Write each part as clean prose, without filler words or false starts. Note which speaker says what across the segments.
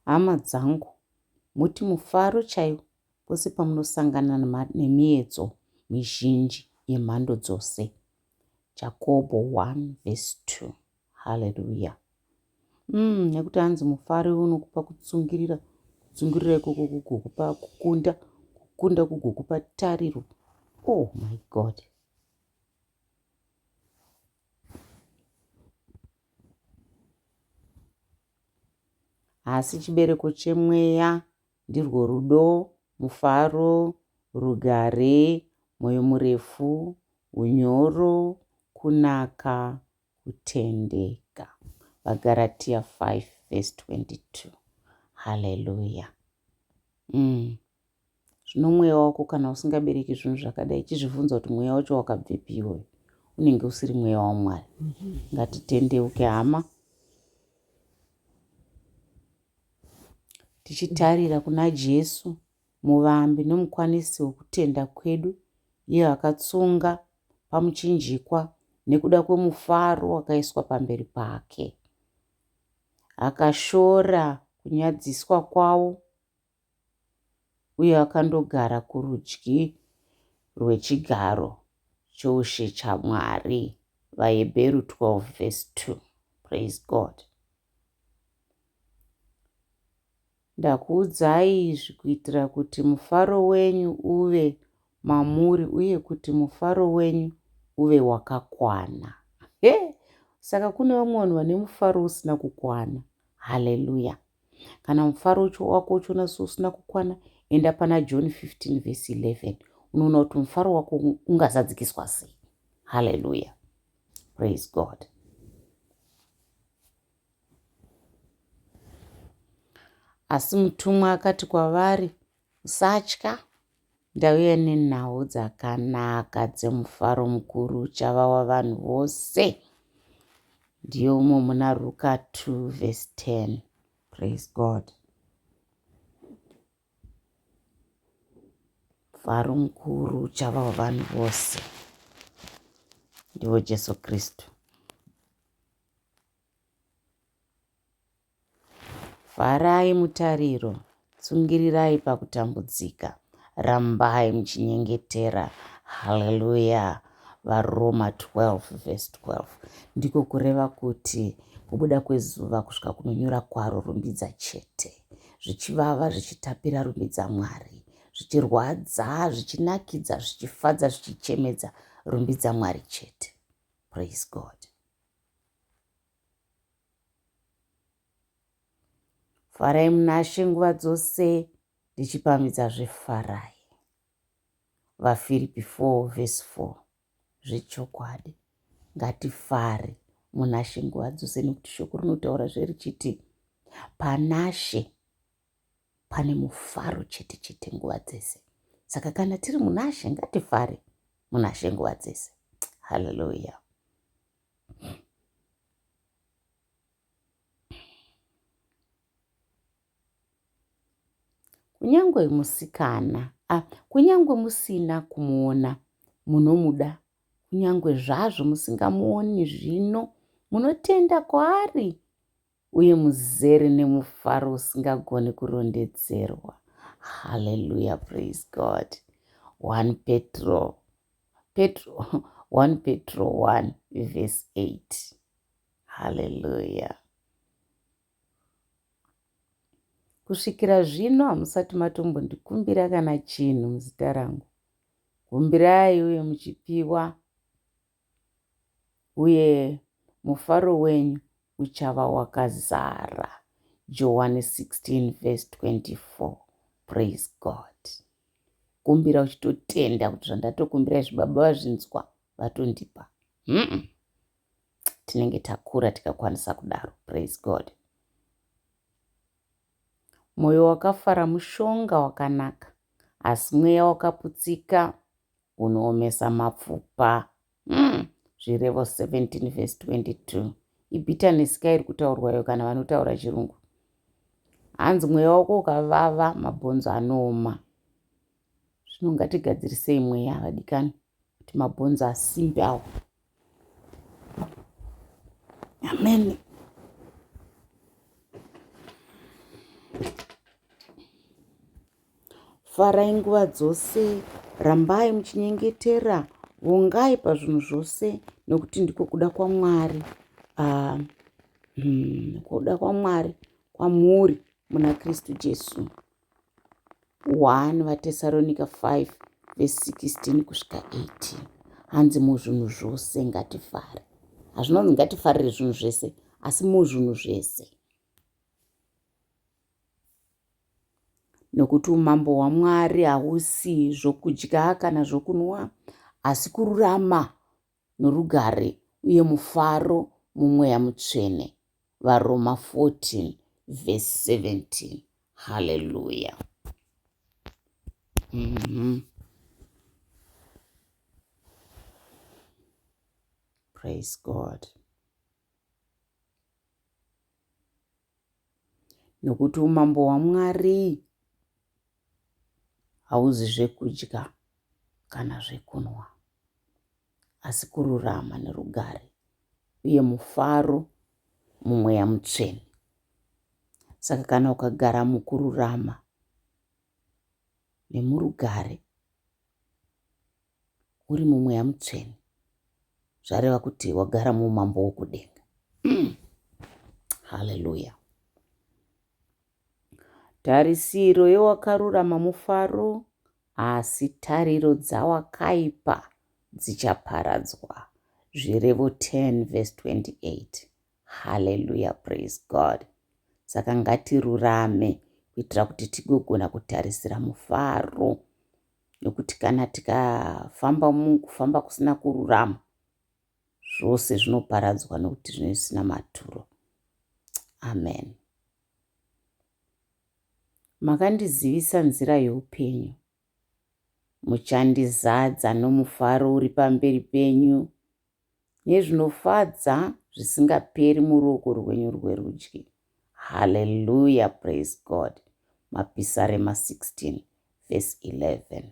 Speaker 1: Hama dzangu, muti mufaro chaiwo pose pamunosangana nemiedzo mizhinji yemhando dzose. Jakobho 1:2. Haleluya. Nekuti hanzi mufaro unokupa kutsungirira ikoko kugokupa kukunda kugokupa tariro. Oh my God. Asi chibereko chemweya ndirwo rudo, mufaro, rugare, mwoyo murefu, unyoro, kunaka, kutendeka. Vagaratiya 5:22. Haleluya. Zvino mweya wako kana usingabereki zvinhu zvakadai, chizvibvunza kuti mweya wacho wakabvepi iwoyo, unenge usiri mweya waMwari. Ngatitendeuke hama, tichitarira kuna Jesu, muvambi nomukwanisi wokutenda kwedu, iye akatsunga pamuchinjikwa nekuda kwemufaro wakaiswa pamberi pake. Akashora kunyadziswa kwawo uye akandogara kurudyi rwechigaro choushe chaMwari. VaHebheru 12:2. Praise God. Ndakuudzai izvi kuitira kuti mufaro wenyu uve mamuri uye kuti mufaro wenyu uve wakakwana. Saka kune vamwe vanhu vane mufaro usina kukwana. Haleluya. Kana mufaro wako uchona usina kukwana, enda pana John 15:11. Unoona kuti mufaro wako ungazadzikiswa sei. Haleluya. Praise God. Asi mutumwa akati kwavari, musatya, ndauya nenhau dzakanaka dzemufaro mukuru uchava wavanhu vose. Ndiyo umo muna Luka 2:10. Praise God. Mufaro mukuru uchava wavanhu vose. Ndiwo Jesu Kristu. Farai mutariro, tsungirirai pakutambudzika, rambai muchinyengetera. Haleluya. VaRoma 12:12. Ndiko kureva kuti kubuda kwezuva kusvika kunonyura kwaro rumbidza chete. Zvichivava, zvichitapira rumbidza Mwari. Zvichirwadza, zvichinakidza, zvichifadza, zvichichemedza, rumbidza Mwari chete. Praise God. Farai munashe nguva dzose, ndichipamidza zvefarai. VaFiripi 4:4. Zvechokwadi, ngatifare munashe nguva dzose, nekuti shoko rinotaura zverichiti panashe pane mufaro chete chete nguva dzese. Saka kana tiri munashe, ngatifare munashe nguva dzese. Haleluya. Kunyangwe musikana, kunyangwe musina kumuona, munomuda. Kunyangwe zvazvo musingamuoni zvino, munotenda kwaari uye muzere nemufaro usingagoni kurondedzerwa. Haleluya. Praise God. 1 Petro 1:8. Haleluya. Kusvikira zvino hamusati matombondikumbira kana chinhu muzita rangu. Kumbirai uye muchipiwa, uye mufaro wenyu uchava wakazara. Johani 16:24. Praise God. Kumbira uchitotenda kuti zvandatokumbira zvibaba vazvinzwa vatondipa. Tinenge takura tikakwanisa kudaro. Praise God. Mwoyo wakafara mushonga wakanaka, asi mweya wakaputsika unoomesa mapfupa. Zvirevo 17:22. Ibhitanisi iri kutaurwayo kana vanotaura chirungu. Hanzi mweya wako ukavava, mabhonzo anooma. Zvino ngatigadzirisei mweya vadikani, kuti mabhonzo asimbe awo. Amen. farai nguva dzose, rambai muchinyengetera, vongai pazvinhu zvose, nokuti ndiko kuda kwaMwari, kuda kwaMwari kwamuri muna Kristu Jesu. 1 vaTesaronika 5 verse 16 kusvika 18. Hanzi muzvinhu zvose ngatifare. Hazvinonzi ngatifarire zvinhu zvese, asi muzvinhu zvese. Nokuti umambo hwaMwari hausi zvokudya kana zvokunwa, asi kururama norugare uye mufaro mumweya mutsvene. VaRoma 14 verse 17. Hallelujah. Praise God. Nokuti umambo hwaMwari hauzi zvekudya kana zvekunwa, asi kururama nerugare uye mufaro mumweya mutsvene. Saka kana ukagara mukururama nemurugare uri mumweya mutsvene, zvareva kuti wagara muumambo hwokudenga. Hallelujah. Tarisiro yewakarurama mufaro, asi tariro dzawakaipa dzichaparadzwa. Zvirevo 10 verse 28. Hallelujah, praise God. Saka ngatirurame kuitira kuti tigogona kutarisira mufaro, nokuti kana tikafamba mukufamba kusina kururama, zvose zvinoparadzwa nokuti zvisina maturo. Amen. Makandizivisa nzira youpenyu, muchandizadza nomufaro uri pamberi penyu, nezvinofadza zvisingaperi muruoko rwenyu rwerudyi. Hallelujah, praise God. Mapisarema 16 verse 11.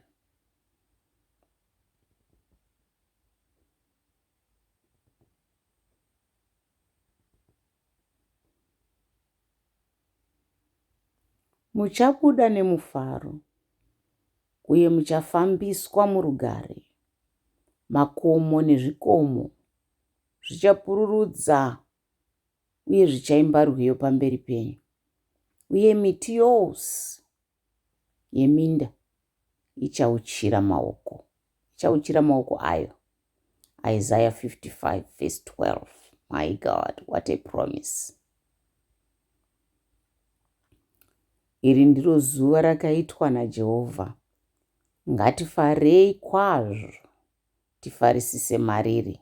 Speaker 1: Muchabuda nemufaro, uye muchafambiswa murugare. Makomo nezvikomo zvichapururudza uye zvichaimba rwiyo pamberi penyu. Uye miti yose yeminda ichauchira maoko ayo. Isaiah 55 verse 12. My God, what a promise. Iri ndiro zuva rakaitwa naJehovha. Ngatifarei kwazvo, tifarisise mariri.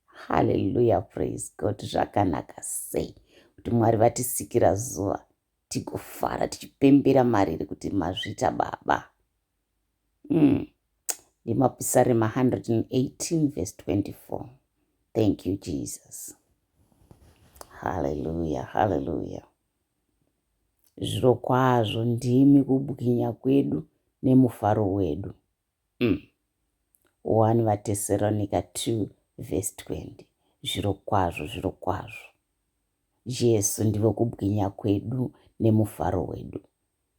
Speaker 1: Hallelujah, praise God. Zvakanaka sei kuti Mwari vatisikira zuva tigofara tichipembera mariri kuti mazvita Baba. Mapisarema 118 verse 24. Thank you, Jesus. Hallelujah, hallelujah. Zviro kwazvo ndimi kubwinya kwedu nemufaro wedu. 1 vaTesaronika 2 verse 20. Zviro kwazvo. Jesu ndivo kubwinya kwedu nemufaro wedu.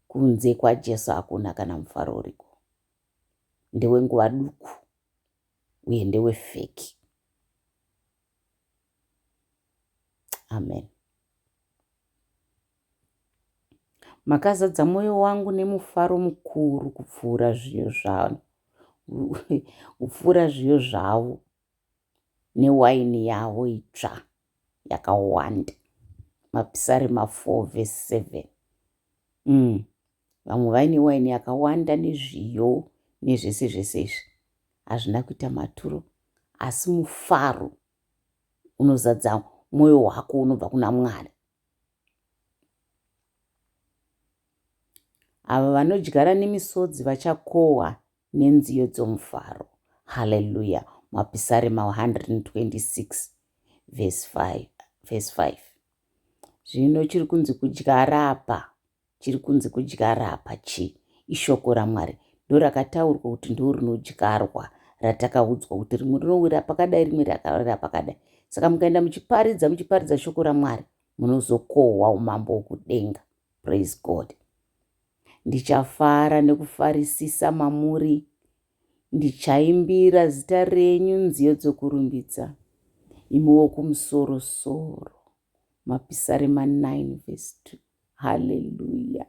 Speaker 1: Kunze kwaJesu hakuna kana mufaro uriko. Ndewe nguva duku uye ndewe feki. Amen. Makazadza mwoyo wangu nemufaro mukuru kupfuura zviyo zvavo newaini yavo itsva yakawanda. Mapisarema 4 verse 7. Vamwe vaine waini yakawanda nezviyo nezvese izvi hazvina kuita maturo, asi mufaro unozadza mwoyo wako unobva kuna Mwari. Ava vanodyara nemisodzi vachakohwa nenziyo dzomufaro. Hallelujah. Mapisarema 126 verse 5. Zvino chiri kunzi kudyara apa ishoko raMwari. Ndo rakataurwa kuti ndo rinodyarwa, ratakaudzwa kuti rimwe rinowira pakadai, rimwe rakawira pakadai. Saka mukaenda muchiparidza shoko raMwari, munozokohwa umambo hwokudenga. Praise God. Ndichafara nekufarisisa mamuri. Ndichaimbira zita renyu nziyo dzokurumbidza, imi wokumusoro-soro. Mapisarema 9 verse 2. Haleluya.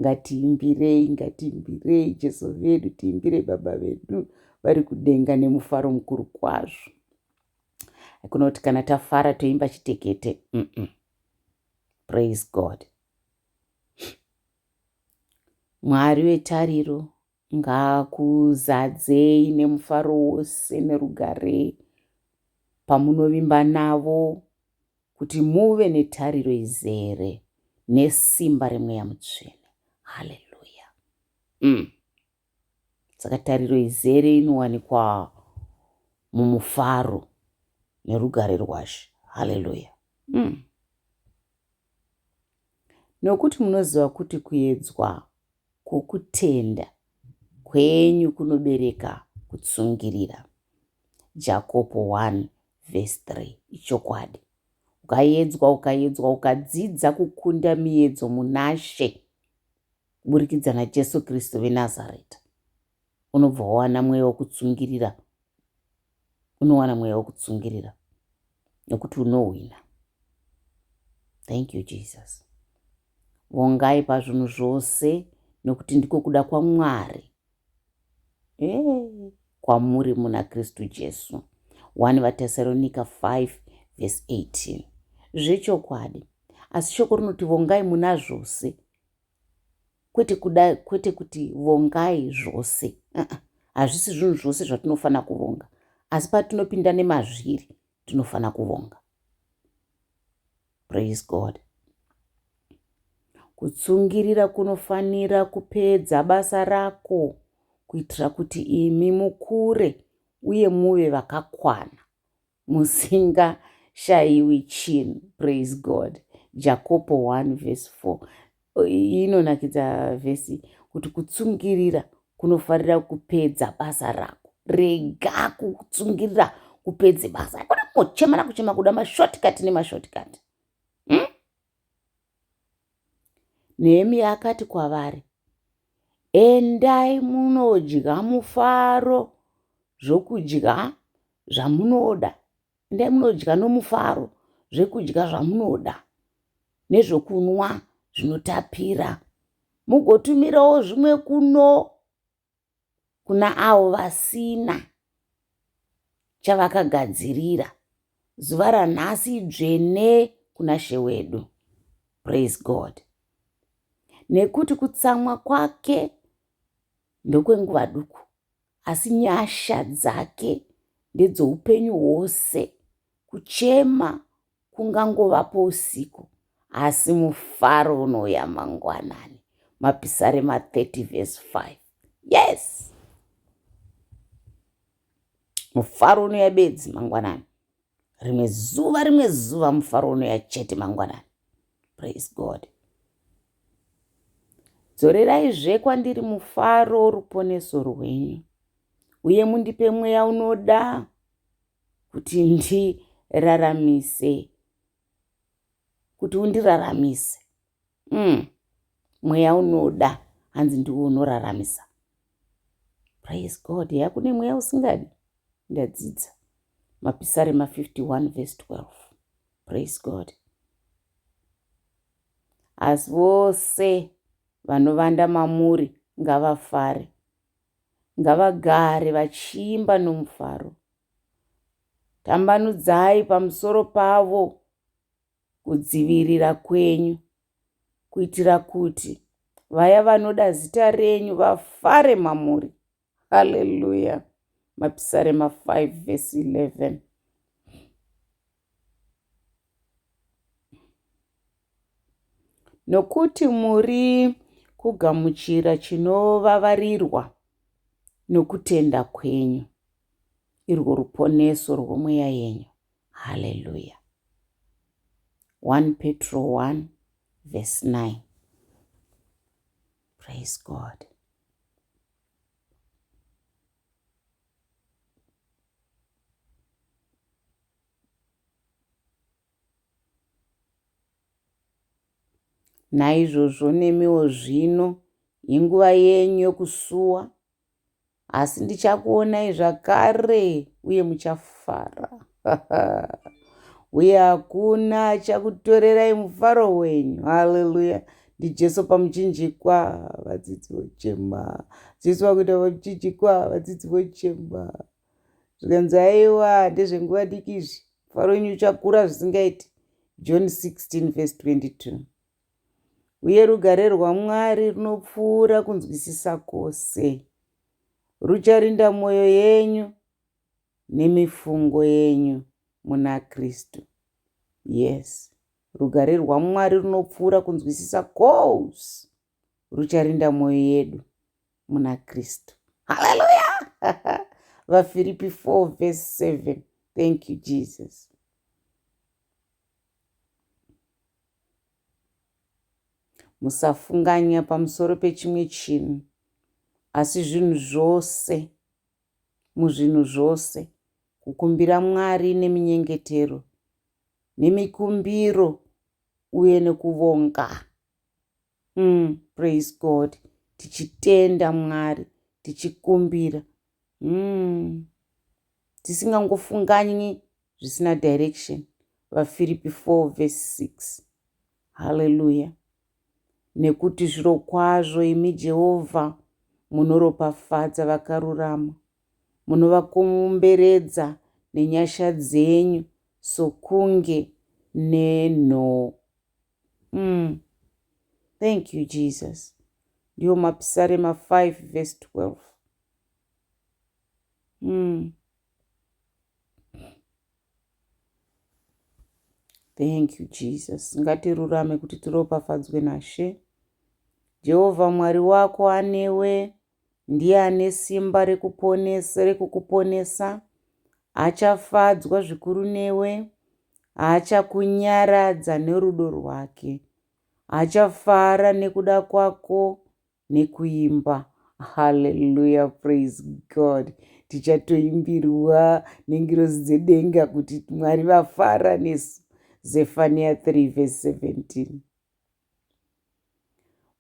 Speaker 1: Ngatiimbirei Jesu vedu, tiimbirei Baba vedu vari kudenga nemufaro mukuru kwazvo. Kunoti kana tafara toimba chitekete. Praise God. Mwari wetariro ngaakuzadzei nemufaro wose nerugare pamunovimba navo, kuti muve netariro izere nesimba remweya mutsvene. Haleluya. Saka tariro izere inowanikwa mumufaro nerugare rwashe. Haleluya. Nokuti munoziva kuti kuedzwa kwokutenda kwenyu kunobereka kutsungirira. Jakobo 1 verse 3. Ichokwadi. Ukaedzwa ukadzidza kukunda miedzo munashe kuburikidza naJesu Kristu veNazareta, unobva wawana mweya wokutsungirira. Unowana mweya wokutsungirira nokuti unohwina. Thank you Jesus. Vongai pazvinhu zvose nokuti ndiko kuda kwaMwari kwamuri muna Kristu Jesu. 1 vaTesaronika 5 verse 18. Zvechokwadi. Asi shoko rinoti vongai muna zvose, kwete kuti vongai zvose. Hazvisi zvinhu zvose zvatinofana kuvonga, asi patinopinda nemazviri tinofana kuvonga. Praise God. Kutsungirira kunofanira kupedza basa rako, kuitira kuti imi mukure uye muve vakakwana, musingashayiwi chinhu. Praise God. Jakobo 1 verse 4. Inonakidza vhesi kuti kutsungirira kunofanira kupedza basa rako. Rega kutsungirira kupedze basa. Kune kuchema kuda mashortcut nemashortcut. Nehemia akati kwavari, endai munodya mufaro, zvokudya zvamunoda. Endai munodya nomufaro, zvekudya zvamunoda, nezvokunwa zvinotapira. Mugotumirawo zvimwe kuna avo vasina chavakagadzirira. Zuva ranhasi dzvene kuna She wedu. Praise God. Nekuti kutsamwa kwake ndokwenguva duku, asi nyasha dzake ndedzoupenyu hwose. Kuchema kungangovapo usiku, asi mufaro unouya mangwanani. Mapisarema 30 verse 5. Yes. Mufaro unouya bedzi mangwanani. Rimwe zuva mufaro unouya chete mangwanani. Praise God. Dzorerai kwandiri mufaro ruponeso rwenyu, uye mundipe mweya unoda kuti undiraramise. Mweya unoda hanzi ndiwo unoraramisa. Praise God. Yakune mweya usingadi, ndadzidza. Mapisarema 51 verse 12. Praise God. Asi vose vanovanda mamuri ngavafare, ngavagare vachiimba nomufaro. Tambanudzai pamusoro pavo kudzivirira kwenyu, kuitira kuti vaya vanoda zita renyu vafare mamuri. Haleluya. Mapisarema 5 verse 11. Nokuti muri kugamuchira chinovavarirwa nokutenda kwenyu, irwo ruponeso rwomweya yenyu. Haleluya. 1 Petro 1 verse 9. Praise God. Naizvozvo nemiwo zvino inguva yenyu yokusuwa, asi ndichakuonai zvakare uye muchafara. Uye hakuna achakutorerai mufaro wenyu. Haleluya! NdiJesu pamuchinjikwa, vadzidzi vochema. Jesu vakuita pamuchinjikwa, vadzidzi vochema. Zvikanzi aiwa ndezvenguva diki izvi, mufaro wenyu uchakura zvisingaiti. John 16 verse 22. Uye rugare rwaMwari runopfuura kunzwisisa kwose, rucharinda mwoyo yenyu nemifungo yenyu muna Kristu. Yes, rugare rwaMwari runopfuura kunzwisisa kwose, rucharinda mwoyo yedu muna Kristu. Hallelujah! VaFilipi 4 verse 7. Thank you, Jesus. Musafunganya pamusoro pechimwe chinhu, asi muzvinhu zvose kukumbira Mwari neminyengetero, nemikumbiro uye nekuvonga. Praise God. Tichitenda Mwari, tichikumbira. Tisingangofunganyi zvisina direction. VaFilipi 4 verse 6. Hallelujah. Nekuti zviro kwazvo imi Jehovha munoropafadza vakarurama, munovakomberedza nenyasha dzenyu sokunge nenhoo. Thank you, Jesus. Ndiyo mapisarema 5 verse 12. Thank you, Jesus. Ngatirurame kuti tiropafadzwe naShe. Jehovha Mwari wako anewe, ndiye ane simba rekukuponesa. Achafadzwa zvikuru newe, achakunyaradza nerudo rwake, achafara nekuda kwako nekuimba. Hallelujah, praise God. Tichatoimbirwa nengirozi dzedenga kuti Mwari vafara nesu. Zefania 3 verse 17.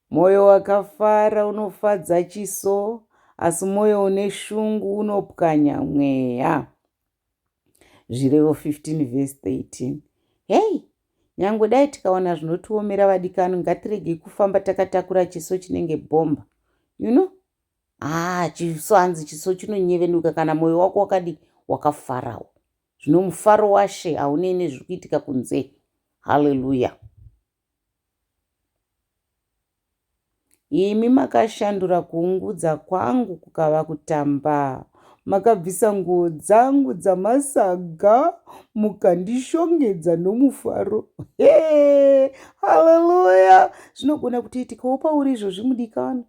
Speaker 1: Moyo wakafara unofadza chiso, asi moyo une shungu unopwanya mweya. Zvirevo 15 verse 13. Hey, nyangwe dai tikaona zvinotiomera vadikani, ngatiregei kufamba takatakura chiso chinenge bhomba. Chiso hanzi chiso chinonyevenuka kana moyo wako wakafarawo. Zvino mufaro waShe haunei nezviri kuitika kunze. Haleluya. Imi makashandura kuungudza kwangu kukava kutamba, makabvisa nguo dzangu dzamasaga, mukandishongedza nomufaro. Haleluya. Zvinogona kutoitikawo pauri izvozvi mudikana.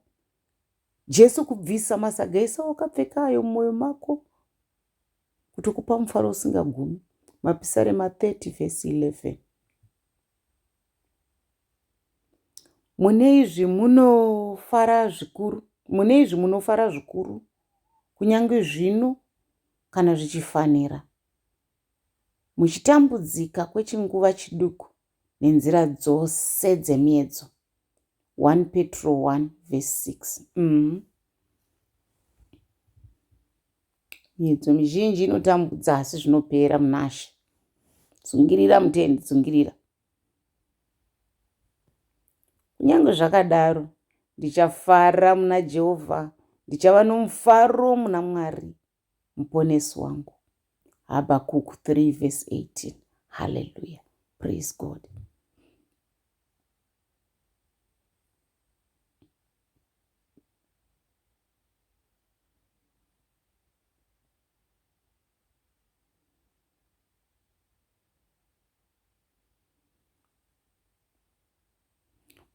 Speaker 1: Jesu kubvisa masaga ese wakapfekayo mumwoyo mako, kutokupa mufaro usingagumi. Mapisarema 30 verse 11. Mune izvi munofara zvikuru, kunyange zvino kana zvichifanira, muchitambudzika kwechinguva chiduku nenzira dzose dzemiedzo. 1 Petro 1 verse 6. Miedzo mizhinji inotambudza, asi zvinopera munaShe. Dzungirira mutendi, dzungirira. Kunyange zvakadaro, ndichafara muna Jehovha, ndichava nomufaro muna Mwari muponesi wangu. Habakkuk 3 verse 18. Hallelujah. Praise God.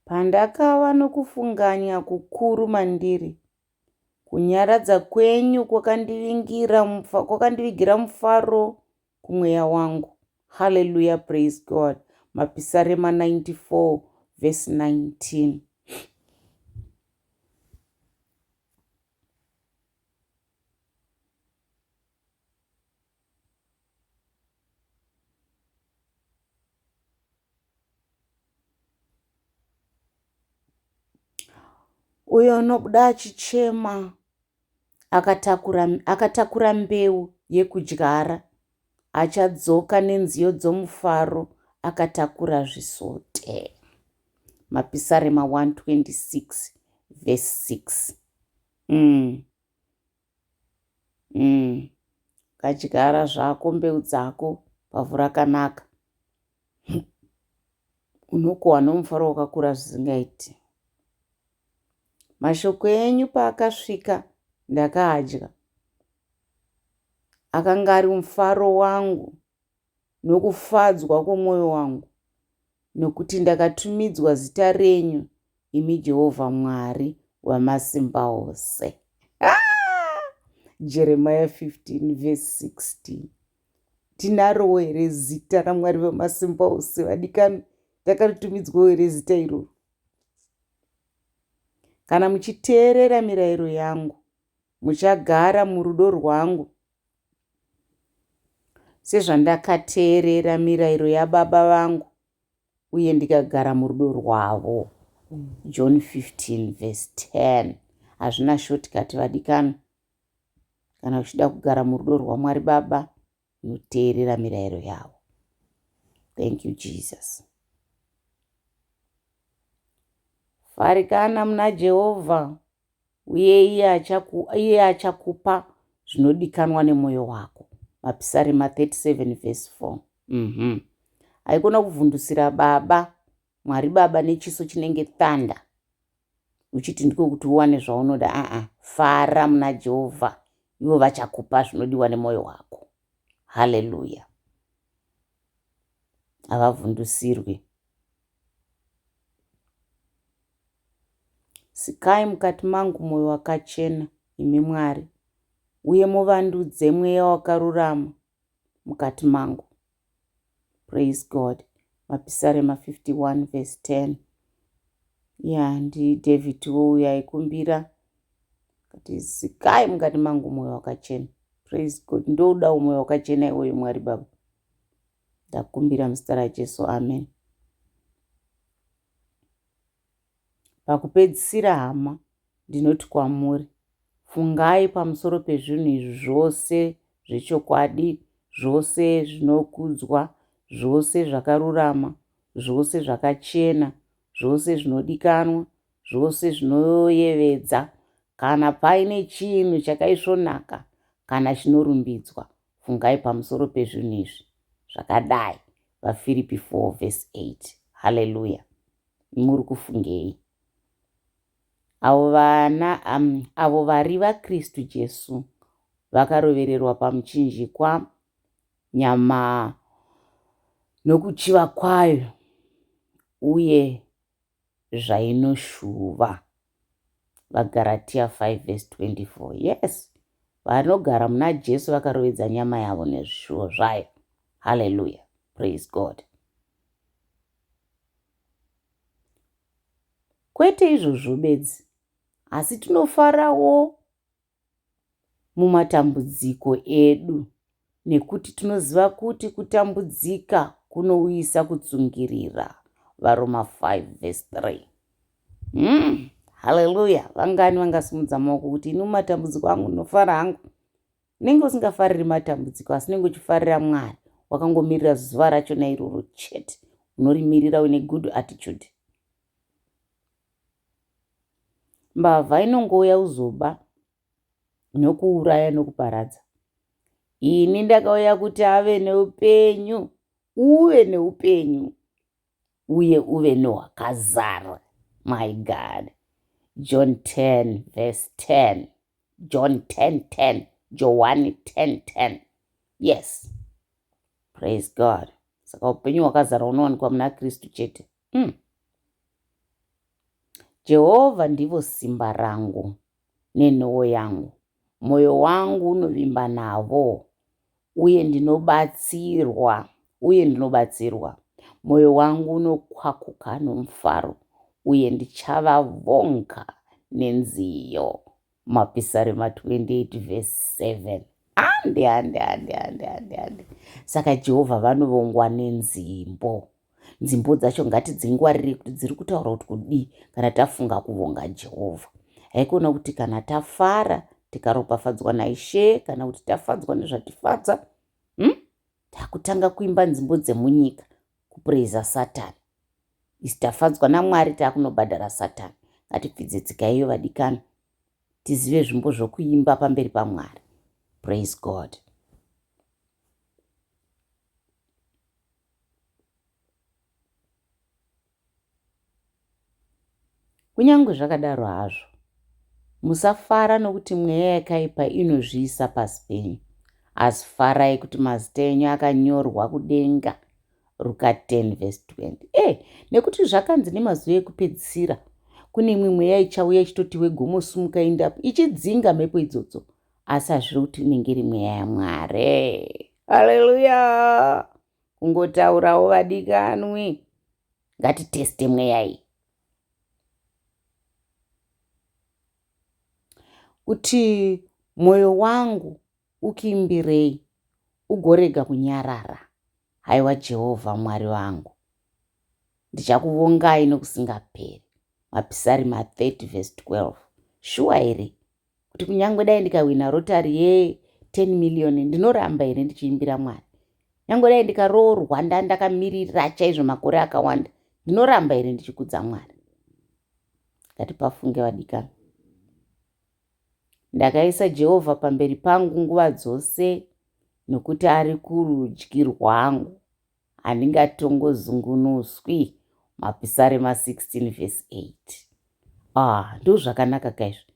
Speaker 1: Pandakava nokufunganya kukuru mandiri, kunyaradza kwenyu kwakandivigira mufaro kumweya wangu. Hallelujah, praise God. Mapisarema 94 verse 19. uyo nobuda achichema akatakura mbeu yekudyara, achadzoka nenziyo dzomufaro akatakura zvisote. Mapisarema 126 verse 6. Kadyara zvako mbeu dzako pavhu rakanaka, unokohwa nomufaro wakakura zvisingaiti. Mashoko enyu paakasvika ndakaadya, akanga ari mufaro wangu nokufadzwa kwomwoyo wangu, nokuti ndakatumidzwa zita renyu, imi Jehovha Mwari wamasimba ose. Jeremiah 15 verse 16. Tinarowo here zita raMwari wamasimba ose vadikani, takatumidzwa here zita iroro. Kana muchiteerera mirayiro yangu, muchagara murudo rwangu, sezvandakateerera mirayiro yababa vangu uye ndikagara murudo rwavo. John 15 verse 10. Hazvina shortcut vadikani. Kana uchida kugara murudo rwaMwari Baba, unoteerera mirayiro yavo. Thank you, Jesus. Farikana muna Jehovha, uye iye achakupa zvinodikanwa nemwoyo wako. Mapisarema 37 verse 4. Haikona kuvhundusira baba, Mwari Baba nechiso chinenge thanda, uchiti ndiko kuti uwane zvaunoda. Fara muna Jehovha, ivo vachakupa zvinodiwa nemwoyo wako. Haleluya. Havavhundusirwi. Sikai mukati mangu mwoyo wakachena, imi Mwari, uye muvandudze mweya wakarurama mukati mangu. Praise God. Mapisarema 51 verse 10. Ndi David uya aikumbira kuti sikai mukati mangu mwoyo wakachena. Praise God. Ndoda mwoyo wakachena iwoyo Mwari Baba. Ndakumbira muzita raJesu. Amen. Pakupedzisira hama, ndinoti kwamuri, fungai pamusoro pezvinhu izvi zvose zvechokwadi, zvose zvinokudzwa, zvose zvakarurama, zvose zvakachena, zvose zvinodikanwa, zvose zvinoyevedza. Kana paine chinhu chakaisvonaka kana chinorumbidzwa, fungai pamusoro pezvinhu izvi zvakadai. VaFiripi 4 verse 8. Haleluya. Muri kufungei? Avo vari vaKristu Jesu vakarovererwa pamuchinjikwa, nyama nokuchiva kwayo uye zvainoshuva. VaGaratia 5 verse 24. Yes, vanogara muna Jesu vakarovedza nyama yavo nezvishuvo zvayo. Haleluya. Praise God. Kwete izvozvo bedzi, asi tinofarawo mumatambudziko edu, nekuti tinoziva kuti kutambudzika kunouyisa kutsungirira. VaRoma 5 verse 3. Haleluya. Vangani vangasimudza maoko kuti ini mumatambudziko angu ndinofara hangu? Nenge usingafariri matambudziko, asi nenge uchifarira Mwari, wakangomirira zuva rachona iroro chete, unorimirira une good attitude. Mbavha inongouya uzoba nokuuraya nokuparadza. Ini ndakauya kuti ave neupenyu, uve neupenyu, uye uve nehwakazara. My God. John 10 verse 10. John 10:10. Johani 10:10. Yes. Praise God. Saka upenyu hwakazara unowanikwa muna Kristu chete. Jehovha ndivo simba rangu nenhoo yangu. Mwoyo wangu unovimba navo, uye ndinobatsirwa. Mwoyo wangu unokwakuka nomufaro, uye ndichavavonga nenziyo. Mapisarema 28 verse 7. Ande. Saka Jehovha vanovongwa nenzimbo. Nzimbo dzacho ngatidzingwarire kuti dziri kutaura kuti kudii kana tafunga kuvonga Jehovha. haikuona kuti kana tafara tikaropafadzwa naishe kana kuti tafadzwa nezvatifadza takutanga kuimba nzimbo dzemunyika kupraiza satani. Isi tafadzwa naMwari takunobhadhara satani. Ngatipfidze tsika iyo vadikani, tizive zvimbo zvokuimba pamberi paMwari. Praise God. Kunyange zvakadaro hazvo, musafara nokuti mweya yakaipa inozviisa pasi penyu, asi farai kuti mazita enyu akanyorwa kudenga. Luka 10:20. Nekuti zvakanzi nemazuva ekupedzisira kune imwe mweya ichauya ichitoti wegomosumuka endapo ichidzinga mhepo idzodzo, asi hazviri kuti inenge iri mweya yaMwari. Haleluya! Kungotaurawo vadikanwi, ngatiteste mweya iyi. Kuti mwoyo wangu ukiimbirei, ugorega kunyarara. Haiwa Jehovha Mwari wangu, ndichakuvongai nokusingaperi. Mapisarima 30:12. Shuwa here kuti kunyange dai ndikawina rotari ye10 million ndinoramba here ndichiimbira Mwari? Nyange dai ndikaroorwa ndakamirira chaizvo makore akawanda, ndinoramba here ndichikudza Mwari? Ngatipafunge vadikana. Ndakaisa Jehovha pamberi pangu nguva dzose, nokuti ari kurudyi rwangu, handingatongozungunuswi. Mapisarema 16:8. Ndo zvakanaka kaizvo.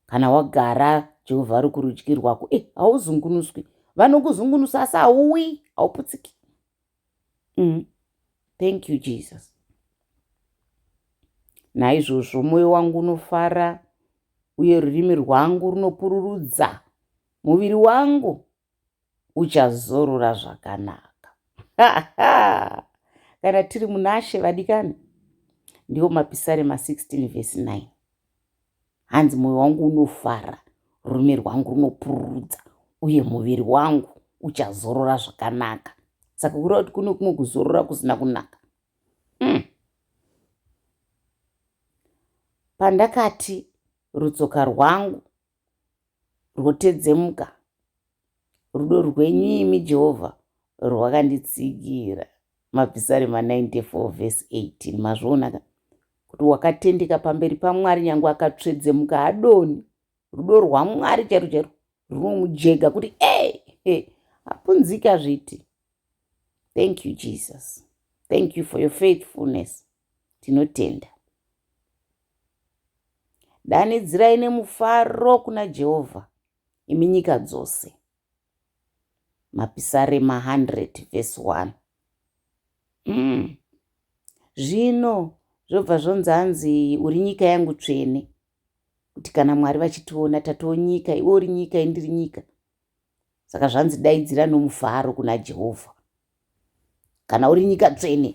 Speaker 1: Kana wagara Jehovha ari kurudyi rwako, hauzungunuswi. Vanokuzungunusa asi hauwi, hauputsiki. Thank you Jesus. Naizvozvo mwoyo wangu unofara, uye rurimi rwangu runopururudza. Muviri wangu uchazorora zvakanaka. Kana tiri munashe vadikani, ndiwo mapisarema 16:9. Hanzi mwoyo wangu unofara, rurimi rwangu runopururudza, uye muviri wangu uchazorora zvakanaka. Saka kureva kuti kuno kumwe kuzorora kusina kunaka. Pandakati rutsoka rwangu rwotedzemuka, rudo rwenyu imi Jehovha rwakanditsigira. Mapisarema 94:18. Mazvoona kuti wakatendeka pamberi paMwari nyange akatsvedzemuka adoni. Rudo rwaMwari charo runomujega kuti apunzika zviti. Thank you Jesus. Thank you for your faithfulness. Tinotenda. Danidzirai nemufaro kuna Jehovha, imi nyika dzose. Mapisarema 100:1. Zvino zvobva zvonzanzi uri nyika yangu tsvene, kuti kana Mwari vachitiona tatoo nyika, iwe uri nyika indiri nyika. Saka zvanzi daidzira nomufaro kuna Jehovha. Kana uri nyika tsvene,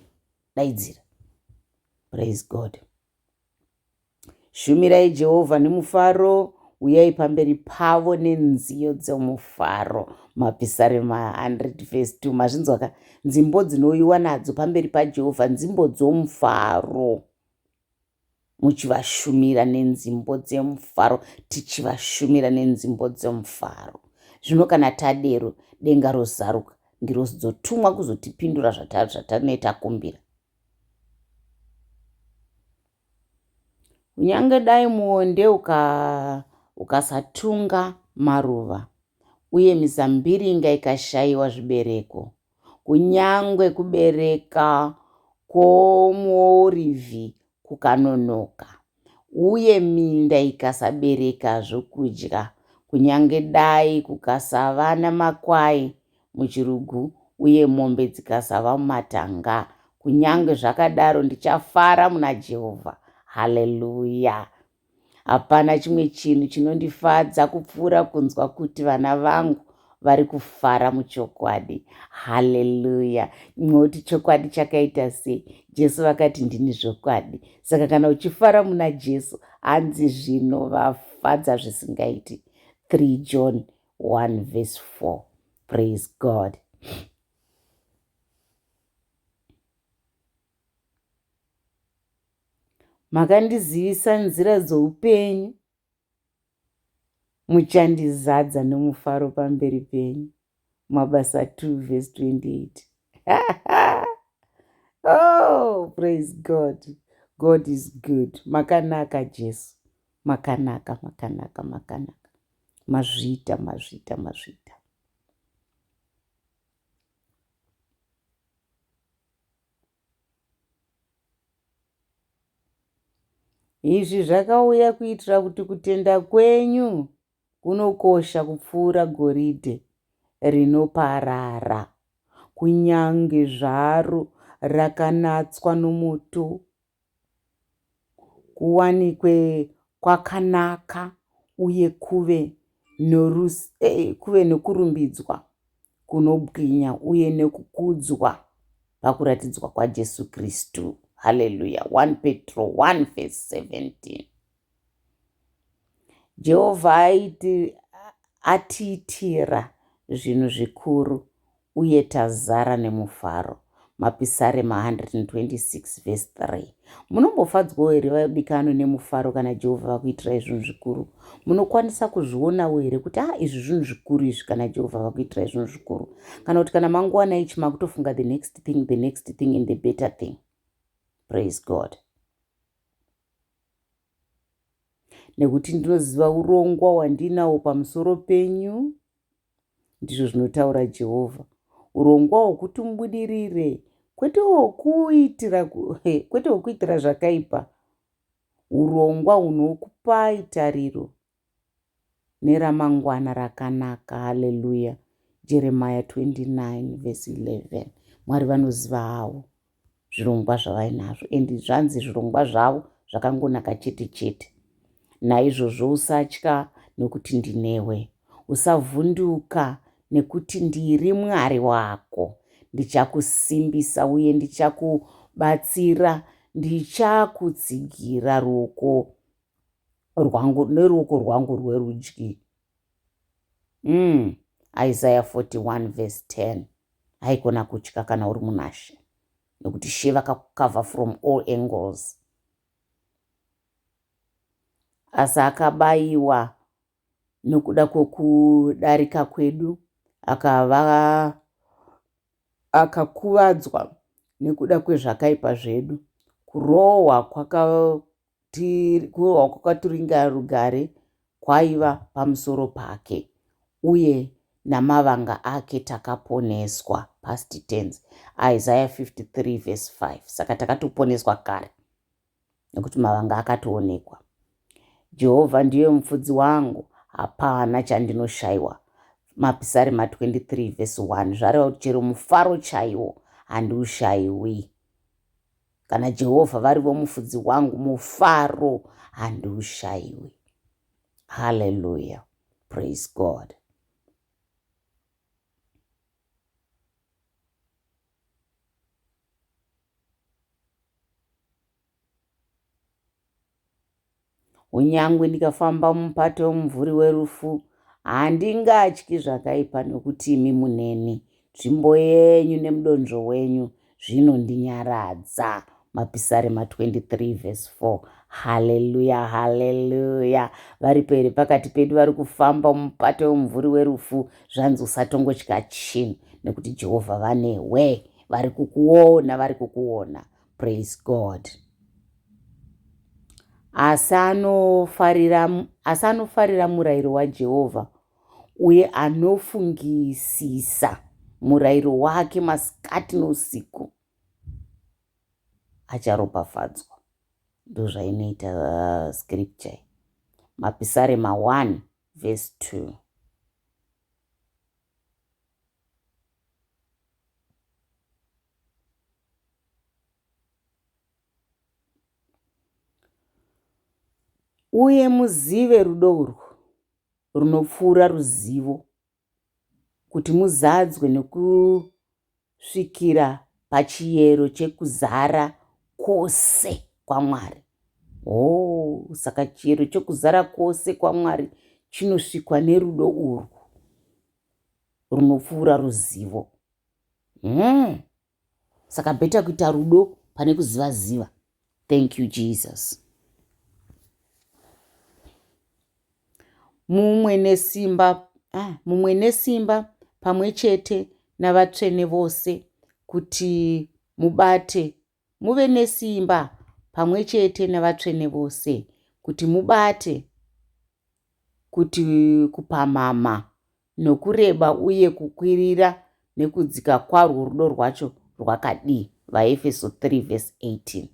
Speaker 1: daidzira. Praise God. Shumirai Jehovha nemufaro, uyai pamberi pavo nenziyo dzomufaro. Mapisarema 100:2. Mazvinzwa nzimbo dzinoiwa nadzo pamberi paJehovha, nzimbo dzomufaro. Muchivashumira nenzimbo dzemufaro, tichivashumira nenzimbo dzemufaro. Zvino kana tadero, denga rozaruka, ngirozotumwa kuzotipindura zvatanenge takumbira. Kunyange dai muonde ukasatunga maruva, uye mizambiringa ikashayiwa zvibereko, kunyange kubereka kwomuorivhi kukanonoka, uye minda ikasabereka zvokudya, kunyange dai kukasava namakwai muchirugu, uye mombe dzikasava mumatanga, kunyange zvakadaro ndichafara muna Jehovha. Haleluya. Hapana chimwe chinhu chinondifadza kupfuura kunzwa kuti vana vangu vari kufara muchokwadi. Haleluya. Noti chokwadi chakaita sei? Jesu vakati ndini zvokwadi. Saka kana uchifara muna Jesu, hanzi zvino vafadza zvisingaiti. 3 John 1:4. Praise God. Makandizivisa nzira dzoupenyu, muchandizadza nomufaro pamberi penyu. Mabasa 2 verse 28. Oh, praise God. God is good. Makanaka Jesu. Makanaka. Mazvita. Izvi zvakauya kuitira kuti kutenda kwenyu kunokosha kupfuura goridhe rinoparara, kunyange zvaro rakanatswa nomoto, kuwanikwe kwakanaka uye kuve nokurumbidzwa kunobwinya uye nekukudzwa pakuratidzwa kwaJesu Kristu. Hallelujah. 1 Petro 1 verse 17. Jehovha atiitira zvinhu zvikuru uye tazara nemufaro. Mapisarema 126 verse 3. Munombofadzwawo here vadikano nemufaro kana Jehovha vakuitirai zvinhu zvikuru? Munokwanisa kuzvionawo here kuti izvi zvinhu zvikuru izvi kana Jehovha vakuitirai zvinhu zvikuru? Kana kuti kana mangwana ichi makutofunga the next thing and the better thing. Praise God. Nekuti ndinoziva urongwa hwandinawo pamusoro penyu, ndizvo zvinotaura Jehovha. Urongwa hwokuti mubudirire, kwete hwokuitira zvakaipa. Urongwa hunokupai tariro neramangwana rakanaka. Haleluya. Jeremiah 29 verse 11. Mwari vanoziva havo zvirongwa zvavainazvo, endi zvanzi zvirongwa zvavo zvakangonaka chete. Naizvozvo usatya, nekuti ndinewe. Usavhunduka, nekuti ndiri Mwari wako. Ndichakusimbisa uye ndichakubatsira. Ndichakutsigira neruoko rwangu rwerudyi. Isaiah 41 verse 10. Haikona kutya kana uri munashe, nekuti She vakakukavha from all angles. Asi akabayiwa nokuda kwokudarika kwedu, akakuvadzwa nekuda kwezvakaipa zvedu. Kurohwa kwakatiringa rugare kwaiva pamusoro pake, uye namavanga ake takaponeswa. Past tense. Isaiah 53 verse 5. Saka takatoponeswa kare nekuti mavanga akatoonekwa. Jehovha ndiye mufudzi wangu, hapana chandinoshayiwa. Mapisarema 23 verse 1. Zvareva kuti chero mufaro chaiwo handiushayiwi. Kana Jehovha varivo mufudzi wangu, mufaro handiushayiwi. Hallelujah. Praise God. Unyangwe ndikafamba mumupato womumvuri werufu, handingatyi zvakaipa, nokuti imi muneni. Nzvimbo yenyu nemudonzvo wenyu zvinondinyaradza. Mapisarema 23 verse 4. Haleluya. Vari pere pakati pedu vari kufamba mumupato womumvuri werufu, zvanzi usatongotya chinhu, nekuti Jehovha vanewe. Vari kukuona. Praise God. Asi anofarira murayiro waJehovha uye anofungisisa murayiro wake masikati nousiku acharopafadzwa. Ndozvainoita scripture. Mapisarema 1 verse 2. Uye muzive rudo urwu runopfuura ruzivo, kuti muzadzwe nekusvikira pachiyero chekuzara kwose kwaMwari. Saka chiyero chekuzara kwose kwaMwari chinosvikwa nerudo urwu runopfuura ruzivo. Saka beta kuita rudo pane kuziva. Thank you Jesus. mumwe nesimba pamwe chete navatsvene vose kuti mubate, muve nesimba pamwe chete navatsvene vose kuti mubate, kuti kupamhama nokureba uye kukwirira nekudzika kwarwo rudo rwacho rwakadii. vaEfeso 3:18.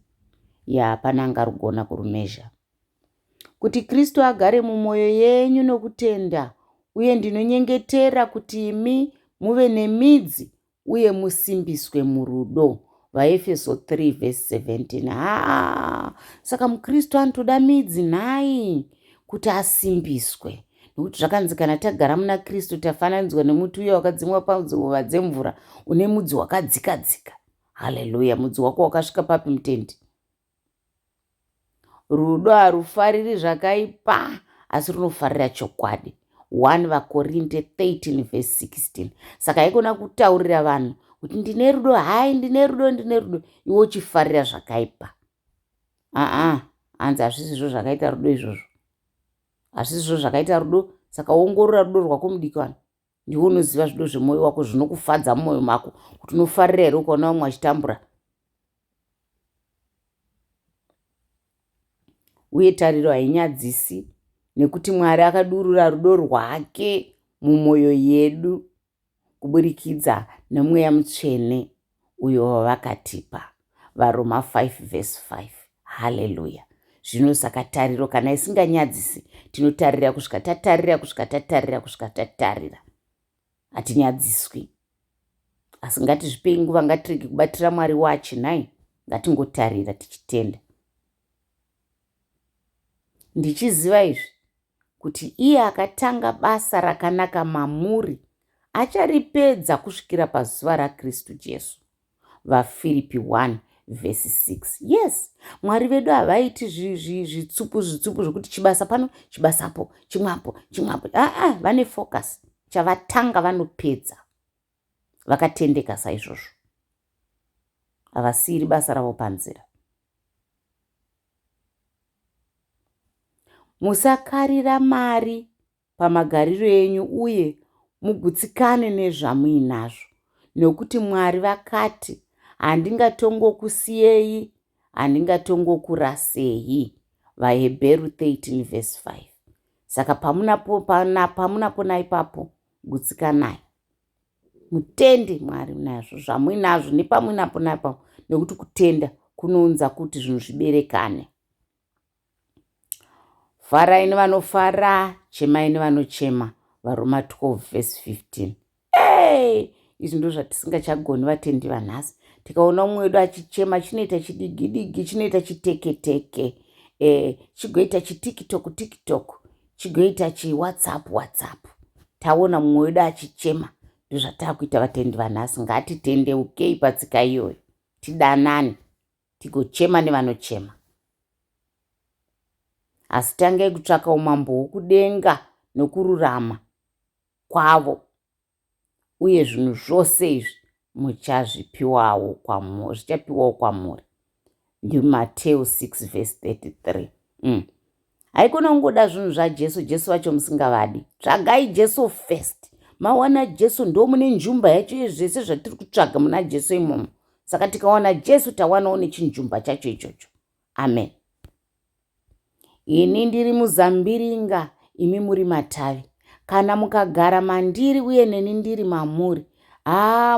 Speaker 1: pananga rugona kurumezha. Kuti Kristu agare mumwoyo yenyu nokutenda, uye ndinonyengetera kuti imi muve nemidzi uye musimbiswe murudo. vaEfeso 3:17. Saka muKristu anotoda midzi nhai kuti asimbiswe, nokuti zvakanzi kana tagara muna Kristu tafananidzwa nemuti uye wakadzimwa panzova dzemvura une mudzi wakadzika-dzika. Haleluya! Mudzi wako wakasvika papi mutendi? Rudo harufariri zvakaipa, asi runofarira chokwadi. 1 vaKorinde 13:16. Saka haikona kutaurira vanhu kuti ndine rudo, hai ndine rudo, iwe uchifarira zvakaipa. Hanzi hazvisizvo zvakaita rudo izvozvo, hazvisizvo zvakaita rudo. Saka ongorora rudo rwako mudikwana, ndiwe unoziva zvido zvemwoyo wako zvinokufadza mumwoyo mako, kuti unofarira here ukaona vamwe vachitambura. Uye tariro hainyadzisi, nekuti Mwari akadurura rudo rwake mumwoyo yedu kuburikidza nemweya mutsvene uyo wavakatipa. vaRoma 5:5. Haleluya! Zvino saka tariro kana isinganyadzisi, tinotarira kusvika tatarira, hatinyadziswi. Asi ngatizvipei nguva, ngatirege kubatira Mwari wachinai, ngatingotarira tichitenda. Ndichiziva izvi kuti iye akatanga basa rakanaka mamuri acharipedza kusvikira pazuva raKristu Jesu. vaFiripi 1:6. Yes, Mwari vedu havaiti zvitsupu zvokuti chibasa pano, chibasapo, chimwapo. Vane focus, chavatanga vanopedza. Vakatendeka saizvozvo, havasiri basa ravo panzira. Musakarira mari pamagariro enyu uye mugutsikane nezvamuinazvo, nokuti Mwari vakati, handingatongokusiyei, handingatongokurasei. vaHebheru 13:5. Saka pamunapona ipapo, gutsikanai, mutende Mwari nazvo zvamuinazvo nepamunapona ipapo, nekuti kutenda kunounza kuti zvinhu zviberekane. Farai nevanofara, chemai nevanochema. vaRoma 12:15. Izvi ndo zvatisingachagoni vatendi vanhasi. Tikaona mumwe wedu achichema, chinoita chidigidigi, chinoita chiteketeke, chigoita chitiktok, chigoita chiwhatsapp. Taona mumwe wedu achichema, ndozvatakuita vatendi vanhasi. Ngatitendeukei patsika iyoyo, tidanane, tigochema nevanochema. Asi tangai kutsvaka umambo hwokudenga nokururama kwavo, uye zvinhu zvose izvi zvichapiwawo kwamuri. ndiMateo 6:33. Haikona kungoda zvinhu zvaJesu, Jesu vacho musingavadi. Tsvagai Jesu first. Mawana Jesu ndo mune njumba yacho zvese zvatiri kutsvaga muna Jesu imomo. Saka tikawana Jesu tawanawo nechinjumba chacho ichocho. Amen. Ini ndiri muzambiringa, imi muri matavi. Kana mukagara mandiri uye neni ndiri mamuri,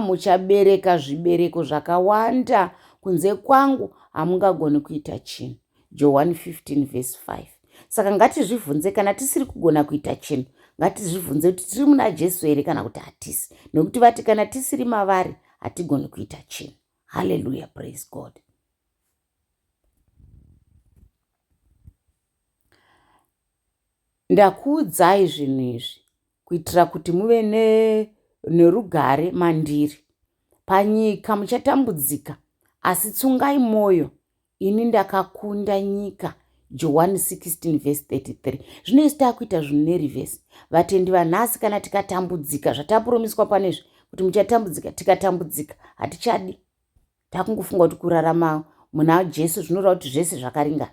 Speaker 1: muchabereka zvibereko zvakawanda. Kunze kwangu hamungagoni kuita chinhu. Johani 15:5. Saka ngatizvibvunze, kana tisiri kugona kuita chinhu, ngatizvibvunze kuti tiri muna Jesu here kana kuti hatisi. Nokuti vati kana tisiri mavari, hatigoni kuita chinhu. Hallelujah, praise God. Ndakuudzai zvinhu izvi kuitira kuti muve nerugare mandiri. Panyika muchatambudzika, asi tsungai mwoyo, ini ndakakunda nyika. Johani 16:33. Zvino isi takuita zvinhu nerivhesi. Vatendi vanhasi kana tikatambudzika, zvatapuromiswa panezvi kuti muchatambudzika, tikatambudzika hatichadi. Takungofunga kuti kurarama muna Jesu zvinoreva kuti zvese zvakaringana.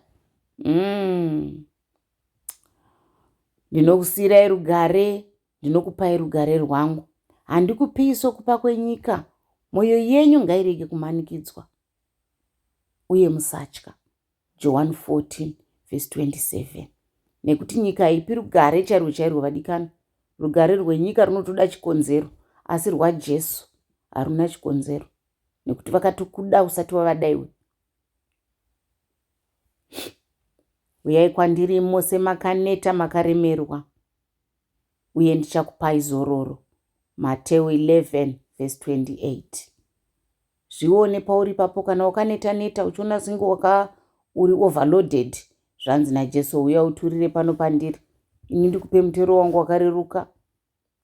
Speaker 1: Ndinokusiyirai rugare, ndinokupai rugare rwangu. Handikupii sokupa kwenyika. Mwoyo yenyu ngairege kumanikidzwa, uye musatya. John 14:27. Nekuti nyika haipi rugare chairwo chairwo vadikana. Rugare rwenyika runotoda chikonzero, asi rwaJesu haruna chikonzero, nekuti vakatokuda usati wavadaiwe. Uyai kwandiri mose makaneta makaremerwa, uye ndichakupai zororo. Mateo 11:28. Zvione pauri papo kana wakaneta-neta uchiona senge uri overloaded. Zvanzi naJesu, uya uturire pano pandiri. Ini ndikupe mutero wangu wakareruka,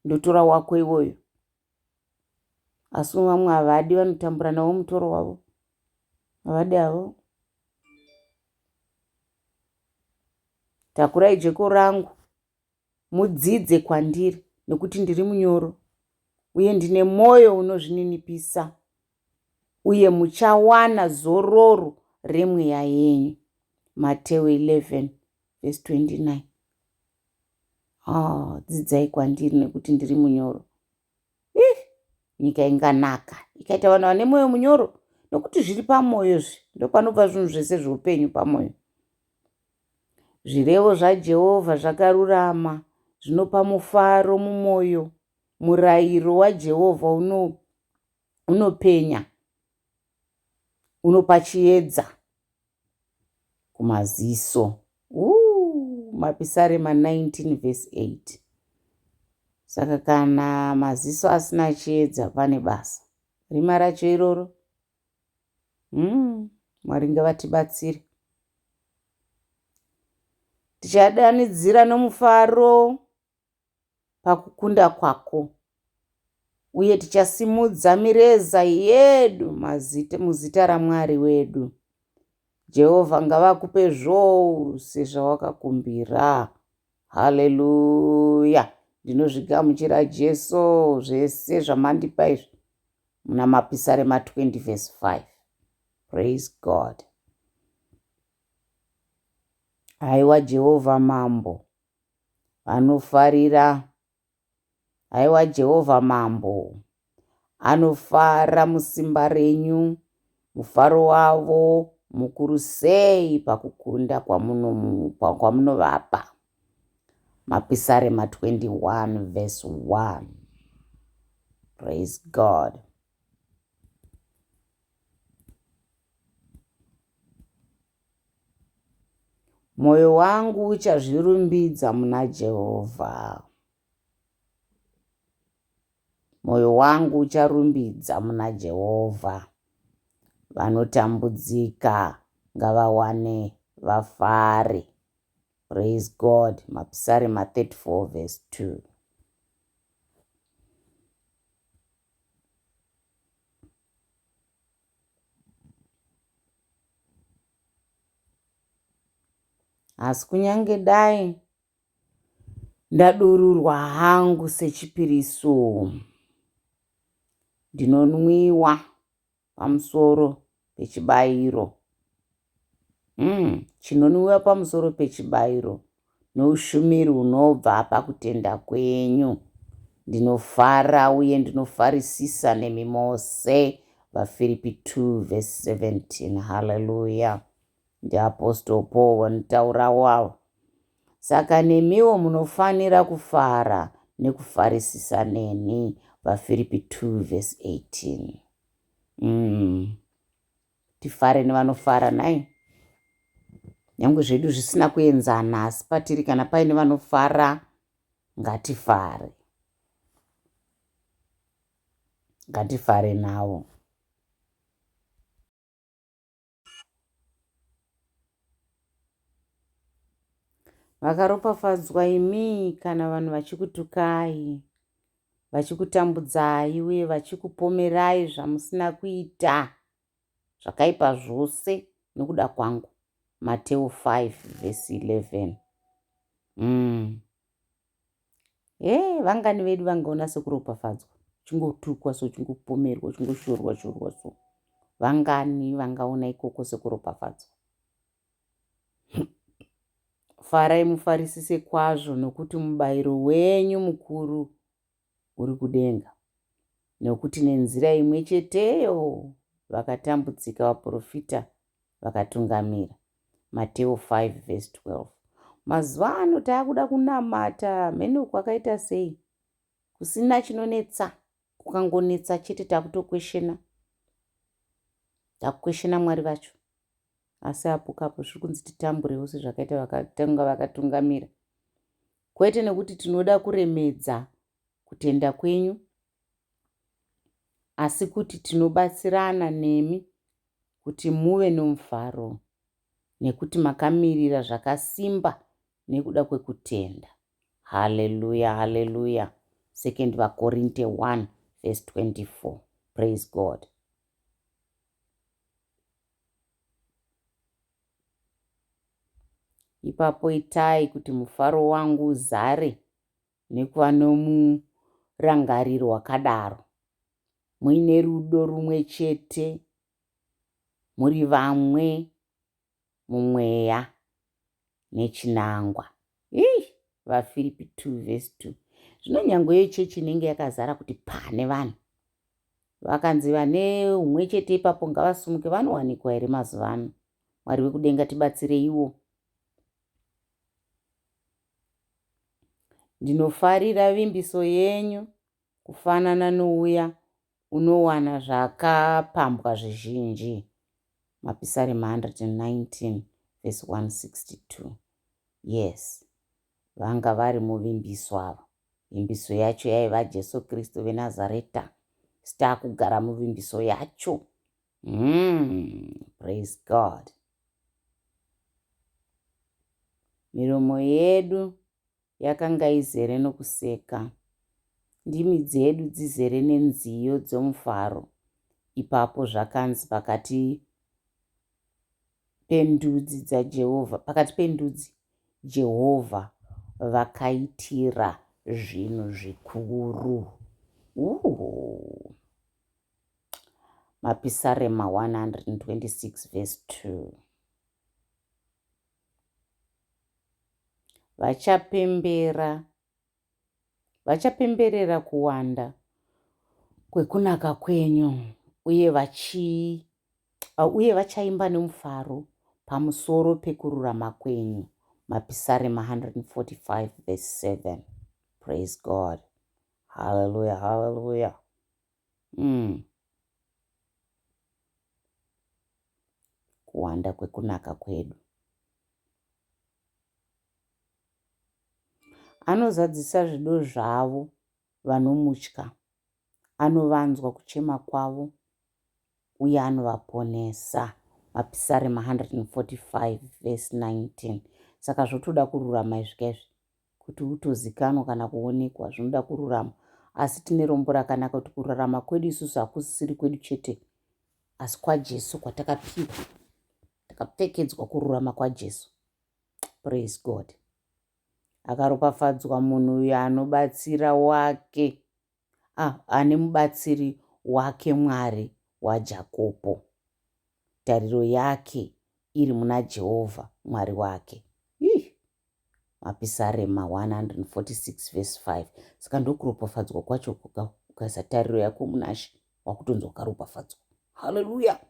Speaker 1: ndotora wako iwoyo. Asi vamwe havadi, vanotambura nawo mutoro wavo. Havadi havo. Takurai jeko rangu, mudzidze kwandiri, nekuti ndiri munyoro, uye ndine mwoyo unozvininipisa, uye muchawana zororo remweya yenyu. Mateo 11:29. Dzidzai kwandiri nekuti ndiri munyoro. Nyika inganaka ikaita vanhu vane mwoyo munyoro, nokuti zviri pamwoyo ndopanobva zvinhu zvese zveupenyu pamwoyo. Zvirevo zvaJehovha zvakarurama, zvinopa mufaro mumwoyo. Murayiro waJehovha unopenya, unopa chiedza kumaziso. Mapisarema 19:8. Saka kana maziso asina chiedza, pane basa. Rima racho iroro. Mwari ngavatibatsire. Tichadanidzira nomufaro pakukunda kwako, uye tichasimudza mireza yedu muzita raMwari wedu. Jehovha ngavakupe zvose zvawakakumbira. Haleluya. Ndinozvigamuchira Jesu zvese zvamandipa izvi muna Mapisarema 20:5. Praise God. Haiwa Jehovha mambo anofarira, haiwa Jehovha mambo anofara musimba renyu, mufaro wavo mukuru sei pakukunda kwamunovapa. Mapisarema 21:1. Praise God. Mwoyo wangu uchazvirumbidza muna Jehovha. Mwoyo wangu ucharumbidza muna Jehovha. Vanotambudzika ngavawane vafare. Praise God. Mapisarema 34:2. Asi kunyange dai ndadururwa hangu sechipiriso, ndinonwiwa pamusoro pechibayiro. Chinonwiwa pamusoro pechibayiro noushumiri hunobva pakutenda kwenyu. Ndinofara uye ndinofarisisa nemi mose. VaFiripi 2:17. Haleluya. NdiApostle Paul vanotaura wavo. Saka nemiwo munofanira kufara nekufarisisa neni. VaFiripi 2:18. Tifare nevanofara nai. Nyange zvedu zvisina kuenzana, asi patiri kana paine vanofara, ngatifare. Ngatifare navo. Vakaropafadzwa imi kana vanhu vachikutukai, vachikutambudzai uye vachikupomerai zvamusina kuita, zvakaipa zvose nokuda kwangu. Mateo 5:11. Vangani vedu vangaona sekuropafadzwa, uchingotukwa so, uchingopomerwa, uchingoshorwa so. Vangani vangaona ikoko sekuropafadzwa. farai mufarisise kwazvo, nokuti mubayiro wenyu mukuru uri kudenga. Nokuti nenzira imwe cheteyo vakatambudzika vaprofita vakatungamira. Mateo 5:12. Mazuva ano taakuda kunamata mhene kwakaita sei, kusina chinonetsa, kukangonetsa chete takutokweshena Mwari vacho. Asi apokapo zviri kunzi titamburewo sezvakaita vakatungamira. Kwete nekuti tinoda kuremedza kutenda kwenyu, asi kuti tinobatsirana nemi kuti muve nomufaro, nekuti makamirira zvakasimba nekuda kwekutenda. Haleluya, haleluya. 2 Korinte 1:24. Praise God. Ipapo itai kuti mufaro wangu uzare nekuva nomurangariro wakadaro, muine rudo rumwe chete, muri vamwe mumweya nechinangwa. VaFilipi 2:2. Zvino nyangwe chechi inenge yakazara kuti pane vanhu vakanzi vane umwe chete ipapo ngavasumuke, vanowanikwa here mazuva ano? Mwari wekudenga tibatsireiwo. Ndinofarira vimbiso yenyu kufanana nouya unowana zvakapambwa zvizhinji. Mapisarema 119:162. Yes, vanga vari muvimbiso ava. Vimbiso yacho yaiva Jesu Kristu veNazareta. Sitakugara muvimbiso yacho. Praise God. Miromo yedu yakanga izere nokuseka, ndimi dzedu dzizere nenziyo dzomufaro. Ipapo zvakanzi pakati pendudzi Jehovha vakaitira zvinhu zvikuru. Mapisarema 126:2. Vachapemberera kuwanda kwekunaka kwenyu, uye vachaimba nomufaro pamusoro pekururama kwenyu. Mapisarema 145:7. Praise God. Hallelujah, hallelujah. Kuwanda kwekunaka kwedu. Anozadzisa zvido zvavo vanomutya, anovanzwa kuchema kwavo, uye anovaponesa. Mapisarema 145:19. Saka zvotoda kururama izvika izvi, kuti utozikanwa kana kuonekwa, zvinoda kururama. Asi tine rombo rakanaka kuti kurarama kwedu isusu hakusisiri kwedu chete, asi kwaJesu kwatakapiwa. Takapfekedzwa kururama kwaJesu. Praise God. Akaropafadzwa munhu uyo anobatsira wake, ane mubatsiri wake Mwari waJakobho, tariro yake iri muna Jehovha Mwari wake. Mapisarema 146:5. Saka ndokuropafadzwa kwacho ukaisa tariro yako muna She, wakutonzwa ukaropafadzwa. Hallelujah.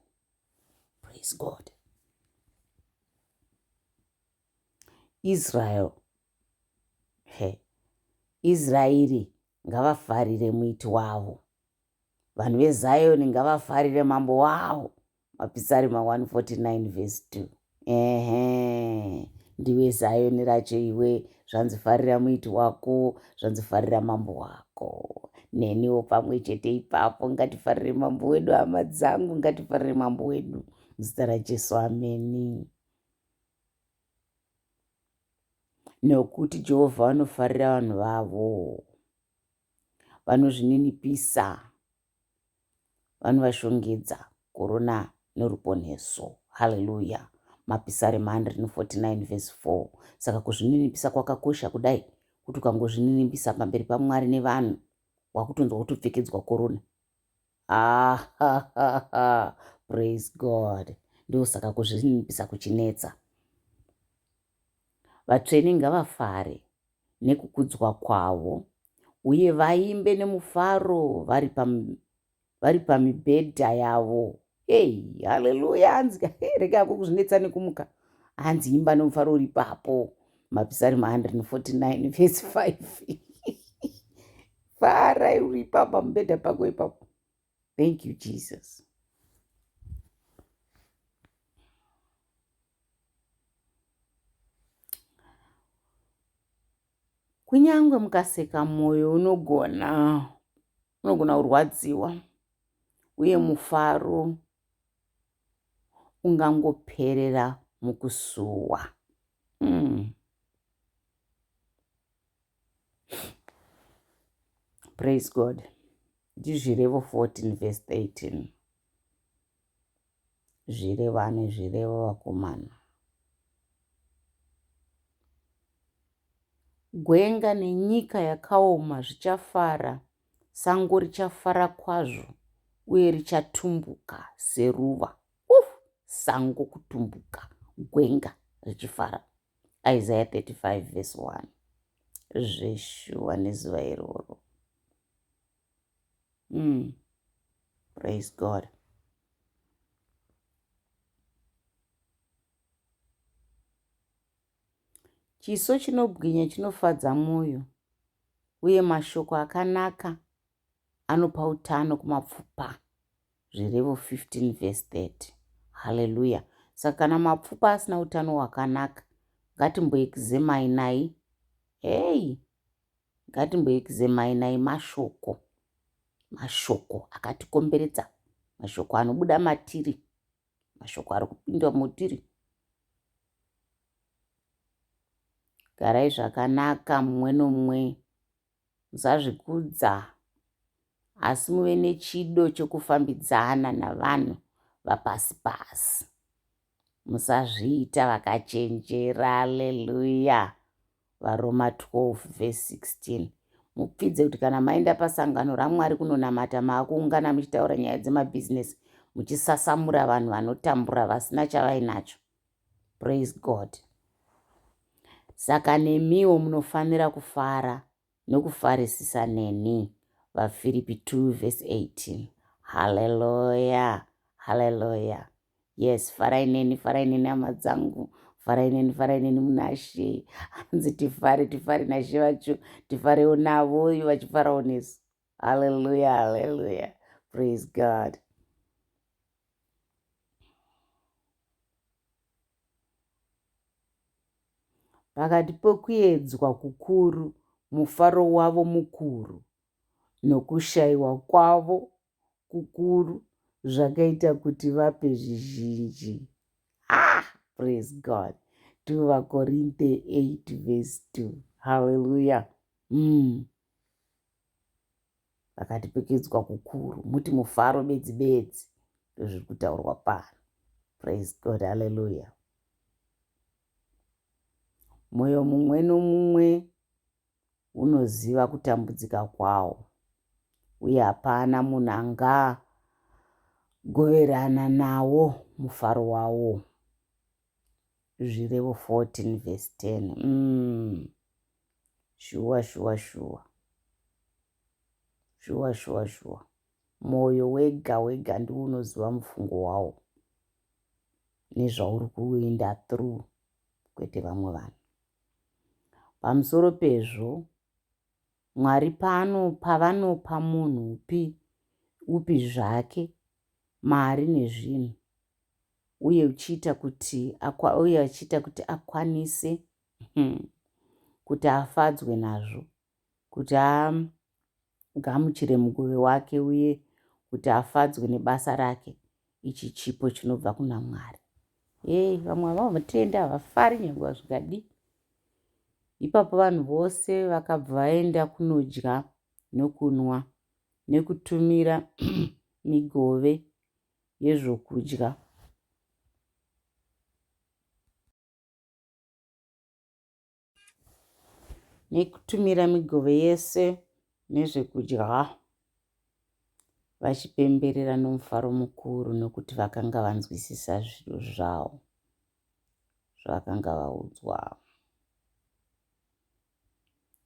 Speaker 1: Praise God. Israeri ngavafarire muiti wavo. Vanhu veZioni ngavafarire mambo wavo. Mapisarema 149:2. Ndiwe Zioni racho iwe, zvanzifarira muiti wako, zvanzifarira mambo wako. Neniwo pamwe chete ipapo ngatifarire mambo wedu, hama dzangu, ngatifarire mambo wedu. Muzita raJesu, ameni. Nokuti Jehovha vanofarira vanhu vavo, vanozvininipisa, vanovashongedza korona noruponeso. Haleluya. Mapisarema 149:4. Saka kuzvininipisa kwakakosha kudai, kuti ukangozvininipisa pamberi paMwari nevanhu, wakutonzwa kutopfekedzwa korona. Praise God. Ndosaka kuzvininipisa kuchinetsa. vatsvene ngavafare nekukudzwa kwavo, uye vaimbe nemufaro vari pamibhedha yavo. Ei, haleluya! Hanzi rega yako kuzvinetsa nekumuka, hanzi imba nomufaro uri ipapo. Mapisarima 149 vhesi 5. Farai uri ipapo pamubhedha pako ipapo. Thank you, Jesus. Kunyangwe mukaseka mwoyo unogona kurwadziwa, uye mufaro ungangoperera mukusuwa. Praise God. Ndizvirevo 14 vhesi 18. Zvirevane, zvirevo vakomana. Gwenga nenyika yakaoma zvichafara, sango richafara kwazvo, uye richatumbuka seruva. Sango kutumbuka, gwenga richifara. Isaiah 35 vhesi 1. Zveshuwa nezuva iroro. Praise God. Chiso chinobwinya chinofadza mwoyo, uye mashoko akanaka anopa utano kumapfupa. Zvirevo 15 vhesi 30. Haleluya! Saka kana mapfupa asina utano hwakanaka, ngatimboekizemai nai. Ngatimboekizemai nai mashoko. Mashoko akatikomberedza, mashoko anobuda matiri, mashoko ari kupinda mutiri. Garai zvakanaka mumwe nomumwe, musazvikudza, asi muve nechido chokufambidzana navanhu vapasi pasi. Musazviita vakachenjera. Haleluya! Varoma 12 vhesi 16. Mupfidze kuti kana maenda pasangano raMwari kunonamata, maakuungana muchitaura nyaya dzemabhizinesi, muchisasamura vanhu vanotambura vasina chavainacho. Praise God. Saka nemiwo munofanira kufara nokufarisisa neni. VaFiripi 2 vhesi 18. Haleluya! Haleluya! Yes, farai neni hama dzangu. Farai neni muna She. Hanzi tifare naShe vacho, tifarewo navo vachifarawo nesu. Haleluya, haleluya. Praise God. Pakati pokuedzwa kukuru, mufaro wavo mukuru, nokushayiwa kwavo kukuru zvakaita kuti vape zvizhinji. Praise God. 2 vaKorinte 8 vhesi 2. Haleluya. Pakati pokuedzwa kukuru, muti mufaro bedzi ndozviri kutaurwa pano. Praise God. Haleluya. Mwoyo mumwe nomumwe unoziva kutambudzika kwawo, uye hapana munhu angagoverana nawo mufaro wawo. Zvirevo 14 vhesi 10. Shuwa. Mwoyo wega ndiwo unoziva mufungo wawo nezvauri kuenda through, kwete vamwe vanhu. Pamusoro pezvo, Mwari pavanopa munhu upi zvake mari nezvinhu, uye achiita kuti akwanise kuti afadzwe nazvo, kuti agamuchire mugove wake, uye kuti afadzwe nebasa rake, ichi chipo chinobva kuna Mwari. Vamwe havamutenda, havafari nyange zvikadii. Ipapo vanhu vose vakabva vaenda kunodya nokunwa nekutumira migove yezvokudya. Nekutumira migove yese nezvekudya, vachipemberera nomufaro mukuru, nokuti vakanga vanzwisisa zvinhu zvavo zvavakanga vaudzwa.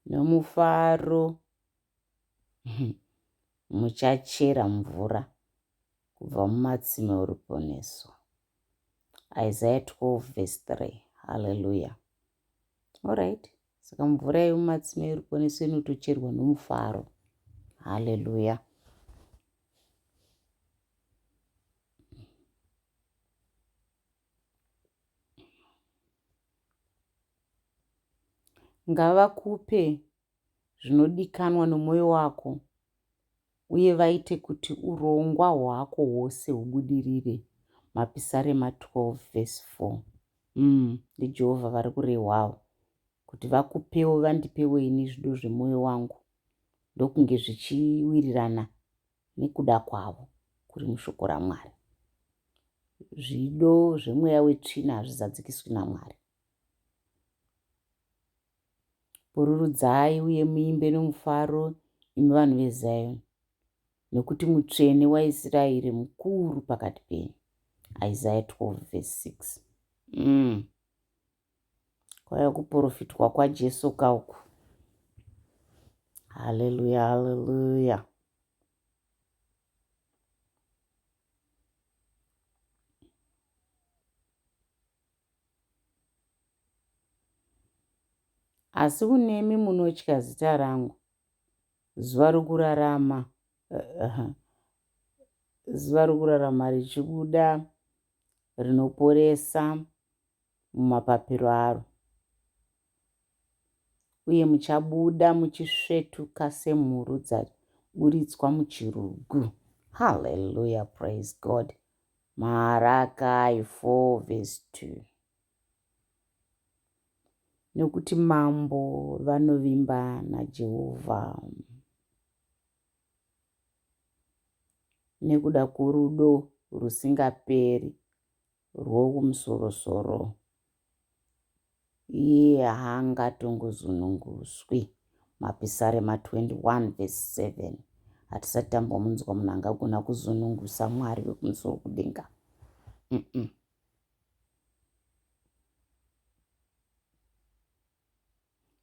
Speaker 1: nomufaro muchachera mvura kubva mumatsime oruponeso. Isaiah 12 verse 3. Hallelujah. Alright. Saka mvura yemumatsime oruponeso inotocherwa nomufaro. Hallelujah. Ngavakupe zvinodikanwa nomwoyo wako, uye vaite kuti urongwa hwako hwose hubudirire. Mapisarema 12 verse 4. NdiJehovha vari kurehwawo kuti vakupewo vandipewo ini zvido zvemwoyo wangu, ndokunge zvichiwirirana nekuda kwavo kuri mushoko raMwari. Zvido zvemweya wetsvina hazvizadzikiswi naMwari. Pururudzai uye muimbe nomufaro, imi vanhu veZioni, nokuti mutsvene waIsraeri mukuru pakati penyu. Isaiah 12 verse 6. Kwaya kuprofitwa kwaJesu kauku. Haleluya, haleluya. Asi unemi munotya zita rangu, zuva rokurarama zuva rokurarama richibuda rinoporesa mumapapiro aro, uye muchabuda muchisvetuka semhuru dzaburitswa muchirugu. Hallelujah, praise God. Marakai 4 verse 2. Nokuti mambo vanovimba naJehovha nekuda kworudo rusingaperi rwokumusoro-soro, iye haangatongozununguswi. Mapisarema 21 verse 7. Hatisati tambomunzwa munhu angagona kuzunungusa Mwari wekumusoro kudenga.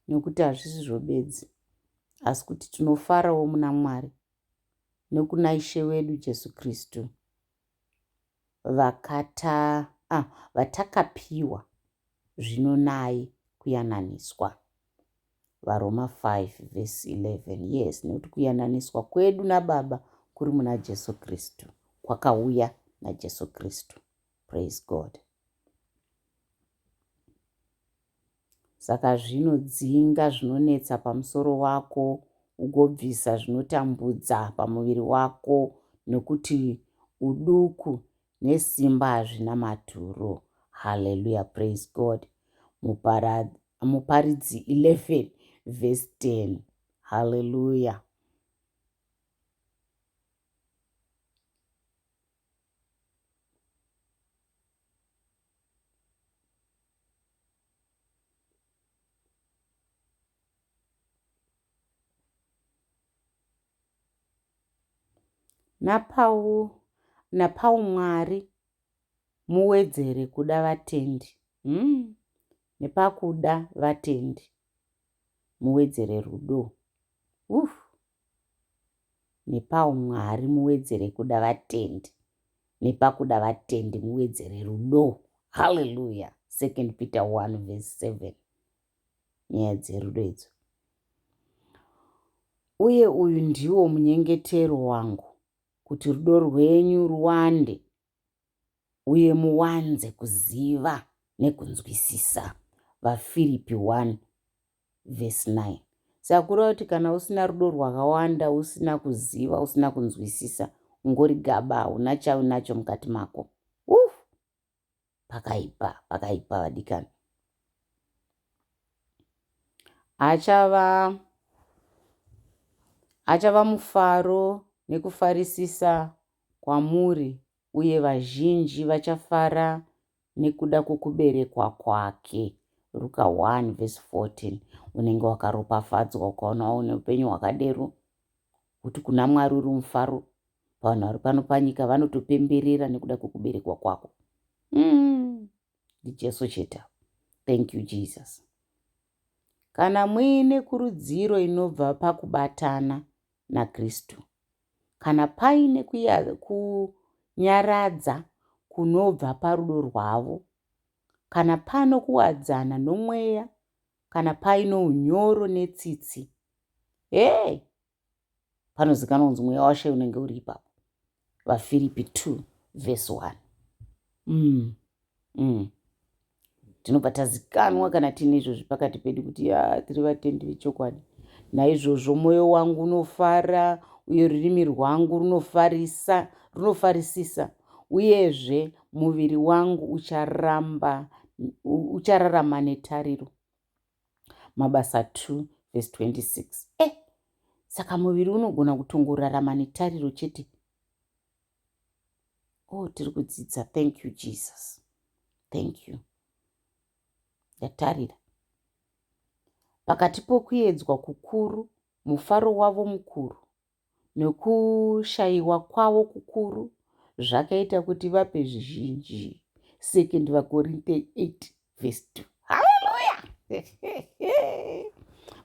Speaker 1: Nokuti hazvisi zvobedzi, asi kuti tinofarawo muna Mwari nokuna Ishe wedu Jesu Kristu, vatakapiwa zvino naye kuyananiswa. VaRoma 5 verse 11. Yes, nokuti kuyananiswa kwedu naBaba kuri muna Jesu Kristu, kwakauya naJesu Kristu. Praise God. Saka zvinodzinga zvinonetsa pamusoro wako, ugobvisa zvinotambudza pamuviri wako, nokuti uduku nesimba hazvina maturo. Hallelujah, praise God. Muparidzi 11 verse 10. Hallelujah. Napawo Mwari muwedzere kuda vatendi. Nepakuda vatendi muwedzere rudo. Nepawo Mwari muwedzere kuda vatendi, nepakuda vatendi muwedzere rudo. Hallelujah. 2 Peter 1 verse 7. Nyaya dzerudo idzo. Uye uyu ndiwo munyengetero wangu, kuti rudo rwenyu ruwande, uye muwanze kuziva nekunzwisisa. VaFiripi 1 verse 9. Saka kureva kuti kana usina rudo rwakawanda, usina kuziva, usina kunzwisisa, ungori gaba, hauna chaunacho mukati mako. Pakaipa vadikani. Achava mufaro nekufarisisa kwamuri, uye vazhinji vachafara nekuda kwokuberekwa kwake. Luka 1 verse 14. Unenge wakaropafadzwa ukaona une upenyu hwakadero, kuti kuna Mwari uri mufaro. Vanhu vari pano panyika vanotopemberera nekuda kwokuberekwa kwako. NdiJesu chete. Thank you Jesus. kana muine kurudziro inobva pakubatana naKristu, kana paine kunyaradza kunobva parudo rwavo, kana pano kuwadzana nomweya, kana paino unyoro netsitsi, panozikanwa kunzi mweya washe unenge uri ipapo. VaFiripi 2:1. Tinobva tazikanwa kana tiine izvozvi pakati pedu kuti tiri vatendi vechokwadi. Naizvozvo mwoyo wangu unofara uye rurimi rwangu runofarisisa, uyezve muviri wangu uchararama netariro. Mabasa 2:26. Saka muviri unogona kutongorarama netariro chete. Tiri kudzidza. Thank you Jesus, thank you. Ndatarira pakati pokuedzwa kukuru, mufaro wavo mukuru nekushayiwa kwavo kukuru zvakaita kuti vape zvizhinji. 2 Vakorinte 8:2. Haleluya!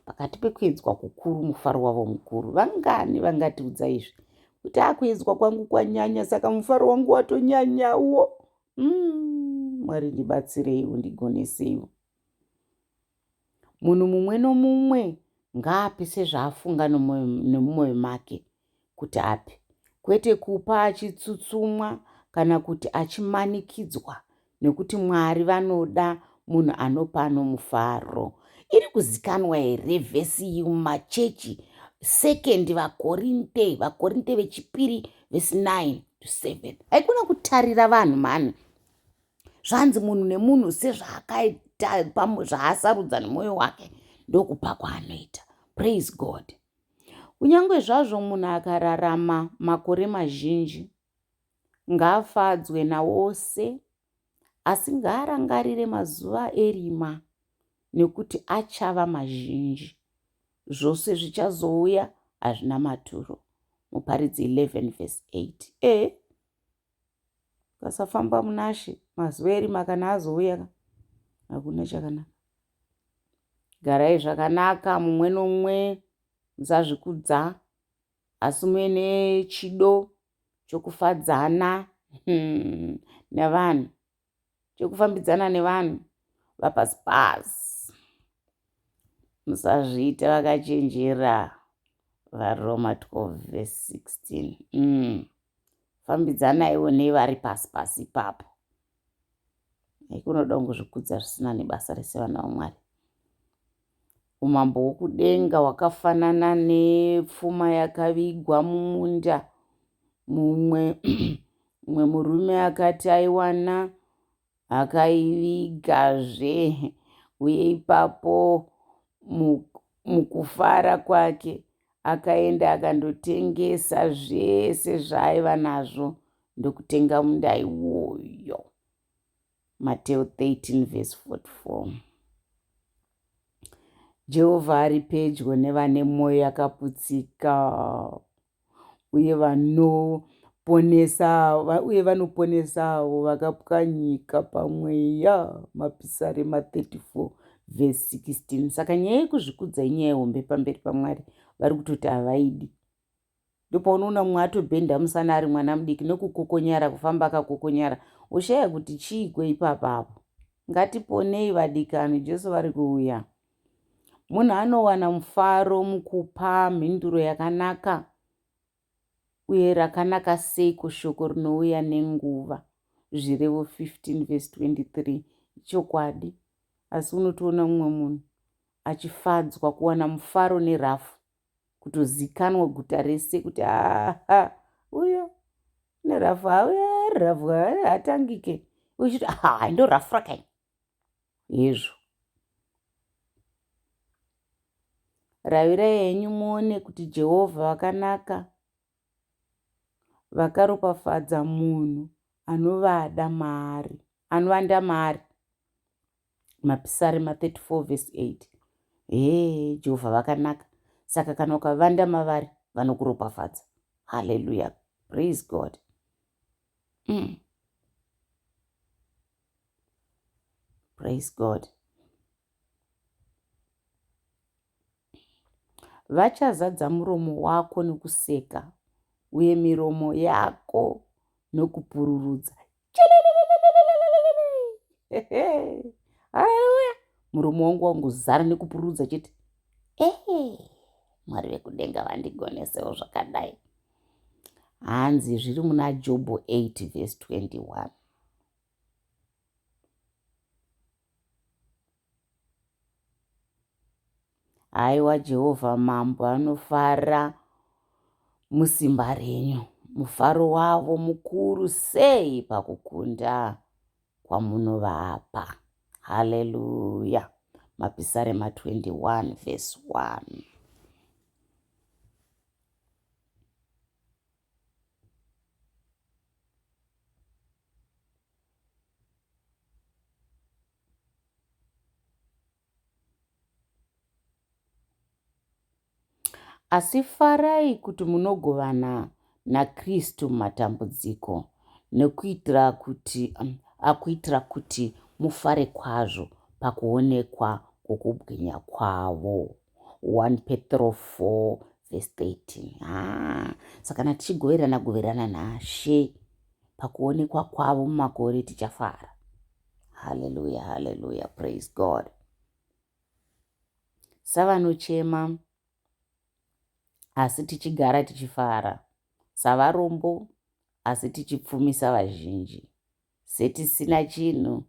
Speaker 1: Pakati pekuedzwa kukuru, mufaro wavo mukuru. Vangani vangatiudza izvi kuti kuedzwa kwangu kwanyanya, saka mufaro wangu watonyanyawo. Mwari ndibatsireiwo, ndigoneseiwo. Munhu mumwe nomumwe ngaape sezvaafunga nemumwoyo make kuti ape, kwete kupa achitsutsumwa kana kuti achimanikidzwa, nekuti Mwari vanoda munhu anopa nomufaro. Iri kuzikanwa here vhesi iyi mumachechi? 2 Vakorinte vechipiri vhesi 9-7. Haikona kutarira vanhu mani. Zvanzi munhu nemunhu sezvaakaita zvaasarudza nemwoyo wake ndokupa kwaanoita. Praise God. Kunyange zvazvo munhu akararama makore mazhinji, ngaafadzwe nawose, asi ngaarangarire mazuva erima, nekuti achava mazhinji. Zvose zvichazouya hazvina maturo. Muparidzi 11:8. Kasafamba munashe mazuva erima kana azouya, hakuna chakanaka. Garai zvakanaka mumwe nomwe, musazvikudza, asi muine chido chokufadzana nevanhu, chokufambidzana nevanhu vapasi-pasi. Musazviita vakachenjera. VaRoma 12:16. Fambidzanaiwo nevari pasi-pasi ipapo. Kunoda kungozvikudza zvisina nebasa rese vana vaMwari. Umambo hwokudenga hwakafanana nepfuma yakavigwa mumunda. Mumwe murume akati aiwana akaivigazve, uye ipapo mukufara kwake akaenda akandotengesa zvese zvaaiva nazvo ndokutenga munda iwoyo. Mateo 13:44. Jehovha ari pedyo nevane mwoyo yakaputsika, uye vanoponesa avo vakapwanyika pamweya. Mapisarema 34:16. Saka nyaya yekuzvikudza inyaya hombe pamberi paMwari. Vari kutoti havaidi. Ndopaunoona mumwe atobhenda musana ari mwana mudiki nekukokonyara, kufamba akakokonyara. Ushaya kuti chiigwe ipapapo. Ngatiponei vadikani, Jesu vari kuuya. Munhu anowana mufaro mukupa mhinduro yakanaka, uye rakanaka sei kushoko rinouya nenguva. Zvirevo 15:23. Chokwadi. Asi unotoona mumwe munhu achifadzwa kuwana mufaro nerafu, kutozikanwa guta rese kuti uyo nerafu, rafu hatangike. Uchiti ndo rafu rakai. Izvo. Ravirai henyu muone kuti Jehovha vakanaka, vakaropafadza munhu anovanda maari. Mapisarema 34:8. Jehovha vakanaka. Saka kana ukavanda mavari, vanokuropafadza. Hallelujah. Praise God. Praise God. vachazadza muromo wako nokuseka uye miromo yako nokupururudza. Haleluya! Muromo wangu wangozara nekupururudza chete. Mwari vekudenga vandigonesewo zvakadai. Hanzi zviri muna Jobho 8 verse 21. Haiwa Jehovha, mambo anofara musimba renyu, mufaro wavo mukuru sei pakukunda kwamunovapa. Haleluya. Mapisarema 21 verse 1. Asi farai kuti munogovana naKristu mumatambudziko, akuitira kuti mufare kwazvo pakuonekwa kwokubwinya kwavo. 1 Petro 4 verse 13. Saka tichigoverana naShe pakuonekwa kwavo mumakore tichafara. Hallelujah, hallelujah, praise God. Savanochema asi tichigara tichifara, savarombo asi tichipfumisa vazhinji, setisina chinhu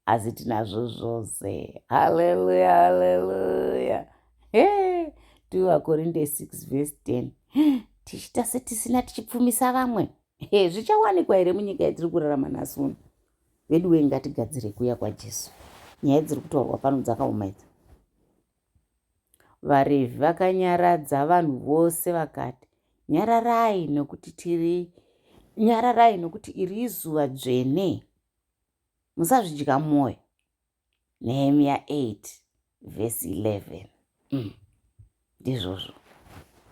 Speaker 1: asi tinazvo zvose. Haleluya, haleluya. 2 Korinde 6 verse 10. Tichita setisina tichipfumisa vamwe, zvichawanikwa here munyika yatiri kurarama nhasi uno? Vedu wei, ngatigadzire kuuya kwaJesu. Nyaya dziri kutaurwa pano dzakaoma idzi. VaRevhi vakanyaradza vanhu vose vakati, nyararai nokuti iri izuva dzvene, musazvidya mwoyo. Nehemia 8 verse 11. Ndizvozvo.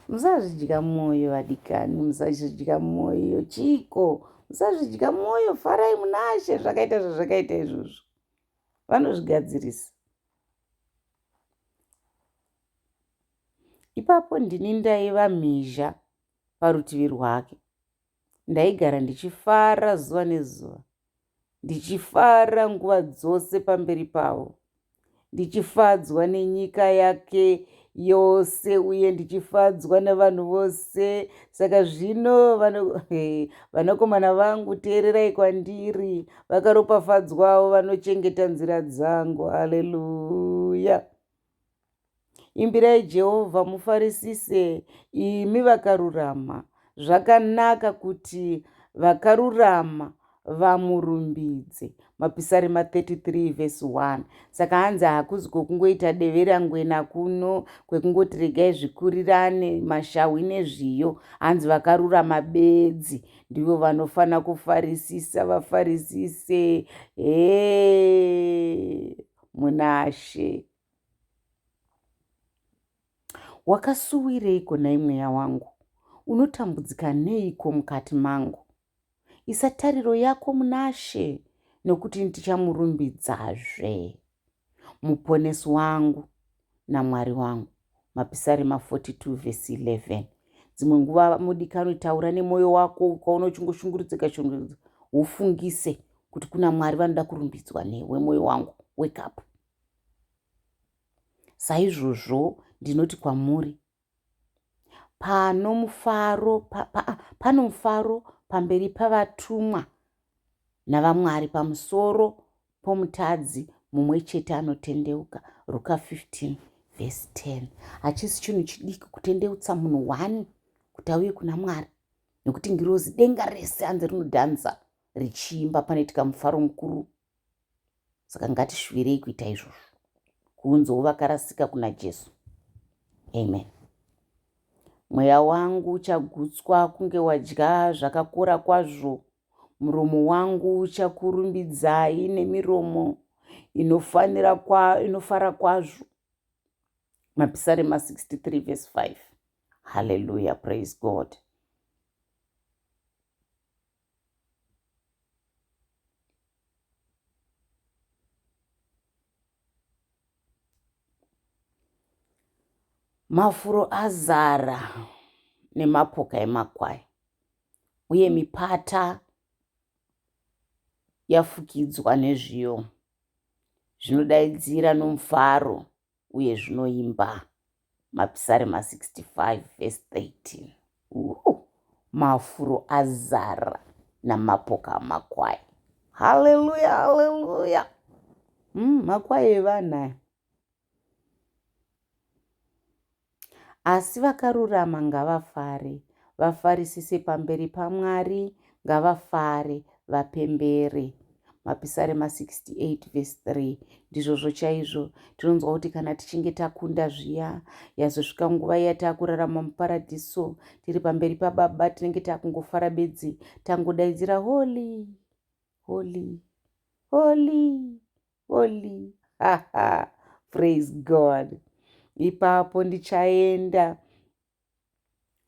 Speaker 1: Musazvidya mwoyo vadikani, musazvidya mwoyo chiko, musazvidya mwoyo, farai munaShe. Zvakaita zvazvakaita izvozvo vanozvigadzirisa. Ipapo ndini ndaiva mhizha parutivi rwake, ndaigara ndichifara zuva nezuva, ndichifara nguva dzose pamberi pavo, ndichifadzwa nenyika yake yose uye ndichifadzwa navanhu vose. Saka zvino vanakomana vangu, teererai kwandiri, vakaropafadzwawo vanochengeta nzira dzangu. Haleluya. Imbirai Jehovha, mufarisise, imi vakarurama. Zvakanaka kuti vakarurama vamurumbidze. Mapisarema 33 verse 1. Saka hanzi hakuzi kwekungoita devera ngwena kuno, kwekungoti regai zvikurirane mashawi nezviyo. Hanzi vakarurama bedzi ndivo vanofana kufarisisa, vafarisise munaShe. Wakasuwireiko nhai mweya wangu? Unotambudzika neiko mukati mangu? Isa tariro yako munaShe, nokuti ndichamurumbidzazve. Muponesi wangu naMwari wangu. Mapisarema 42 verse 11. Dzimwe nguva mudikani taura nemwoyo wako, ukaona uchingoshungurudzika ufungise kuti kuna Mwari vanoda kurumbidzwa newe. Mwoyo wangu, wake up. Saizvozvo ndinoti kwamuri, pano mufaro pamberi pavatumwa navaMwari pamusoro pomutadzi mumwe chete anotendeuka. Luka 15 verse 10. Hachisi chinhu chidiki kutendeutsa munhu 1 kuti auye kuna Mwari, nekuti ngirozi denga rese hanzi rinodhanza richiimba panoitika mufaro mukuru. Saka ngatishuvirei kuita izvozvo, kuunzawo vakarasika kuna Jesu. Amen. Mweya wangu uchagutswa kunge wadya zvakakora kwazvo. Muromo wangu uchakurumbidzai nemiromo inofara kwazvo. Mapisarema 63 verse 5. Hallelujah, praise God. mafuro azara nemapoka emakwai, uye mipata yafukidzwa nezviyo zvinodaidzira nomufaro uye zvinoimba. Mapisarema 65 verse 13. Mafuro azara namapoka amakwai. Haleluya, haleluya. Makwai evanhu. Asi vakarurama ngavafare, vafarisise pamberi paMwari, ngavafare, vapembere. Mapisarema 68 verse 3. Ndizvozvo chaizvo tinonzwa kuti kana tichinge takunda zviya, yazosvika nguva yatakurarama muparadhiso, tiri pamberi paBaba, tinenge takungofara bedzi, tangodaidzira holy, holy, holy, holy. Praise God. Ipapo ndichaenda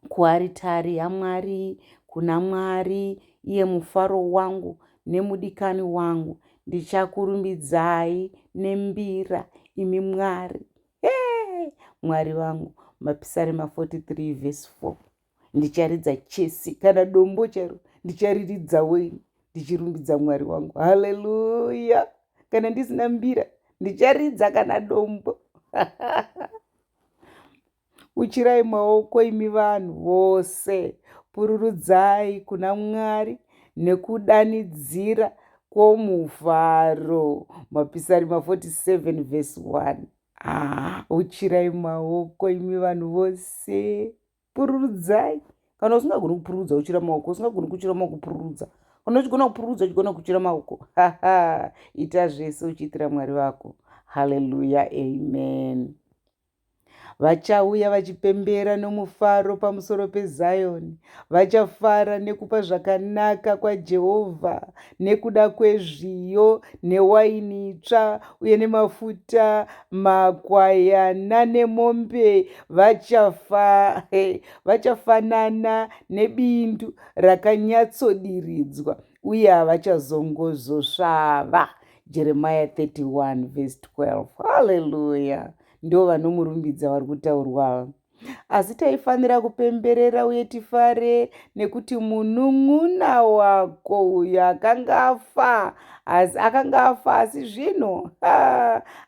Speaker 1: kuaritari yaMwari, kuna Mwari, iye mufaro wangu nemudikani wangu. Ndichakurumbidzai nembira, imi Mwari. Hey! Mwari wangu. Mapisarema 43 verse 4. Ndicharidza chesi kana dombo charo, ndichariridza weni, ndichirumbidza Mwari wangu. Haleluya. Kana ndisina mbira, ndicharidza kana dombo. Uchirai maoko imi vanhu vose, pururudzai kuna Mwari nekudanidzira kwomufaro. Mapisarema 47 verse 1. Uchirai maoko imi vanhu vose, pururudzai. Kana usingagoni kupururudza uchira maoko, usingagoni kuchira maoko kupururudza. Kana uchigona kupururudza uchigona kuchira maoko. Ita zvese uchiitira Mwari wako. Haleluya, amen. Vachauya vachipembera nomufaro pamusoro peZioni. Vachafara nekupa zvakanaka kwaJehovha, nekuda kwezviyo newaini itsva uye nemafuta, makwayana nemombe. Vachafanana nebindu rakanyatsodiridzwa uye havachazongozosvava. Jeremiah 31 verse 12. Hallelujah. Ndo vanomurumbidza vari kutaurwa. Asi taifanira kupemberera uye tifare nekuti munun'una wako uyo akanga afa asi zvino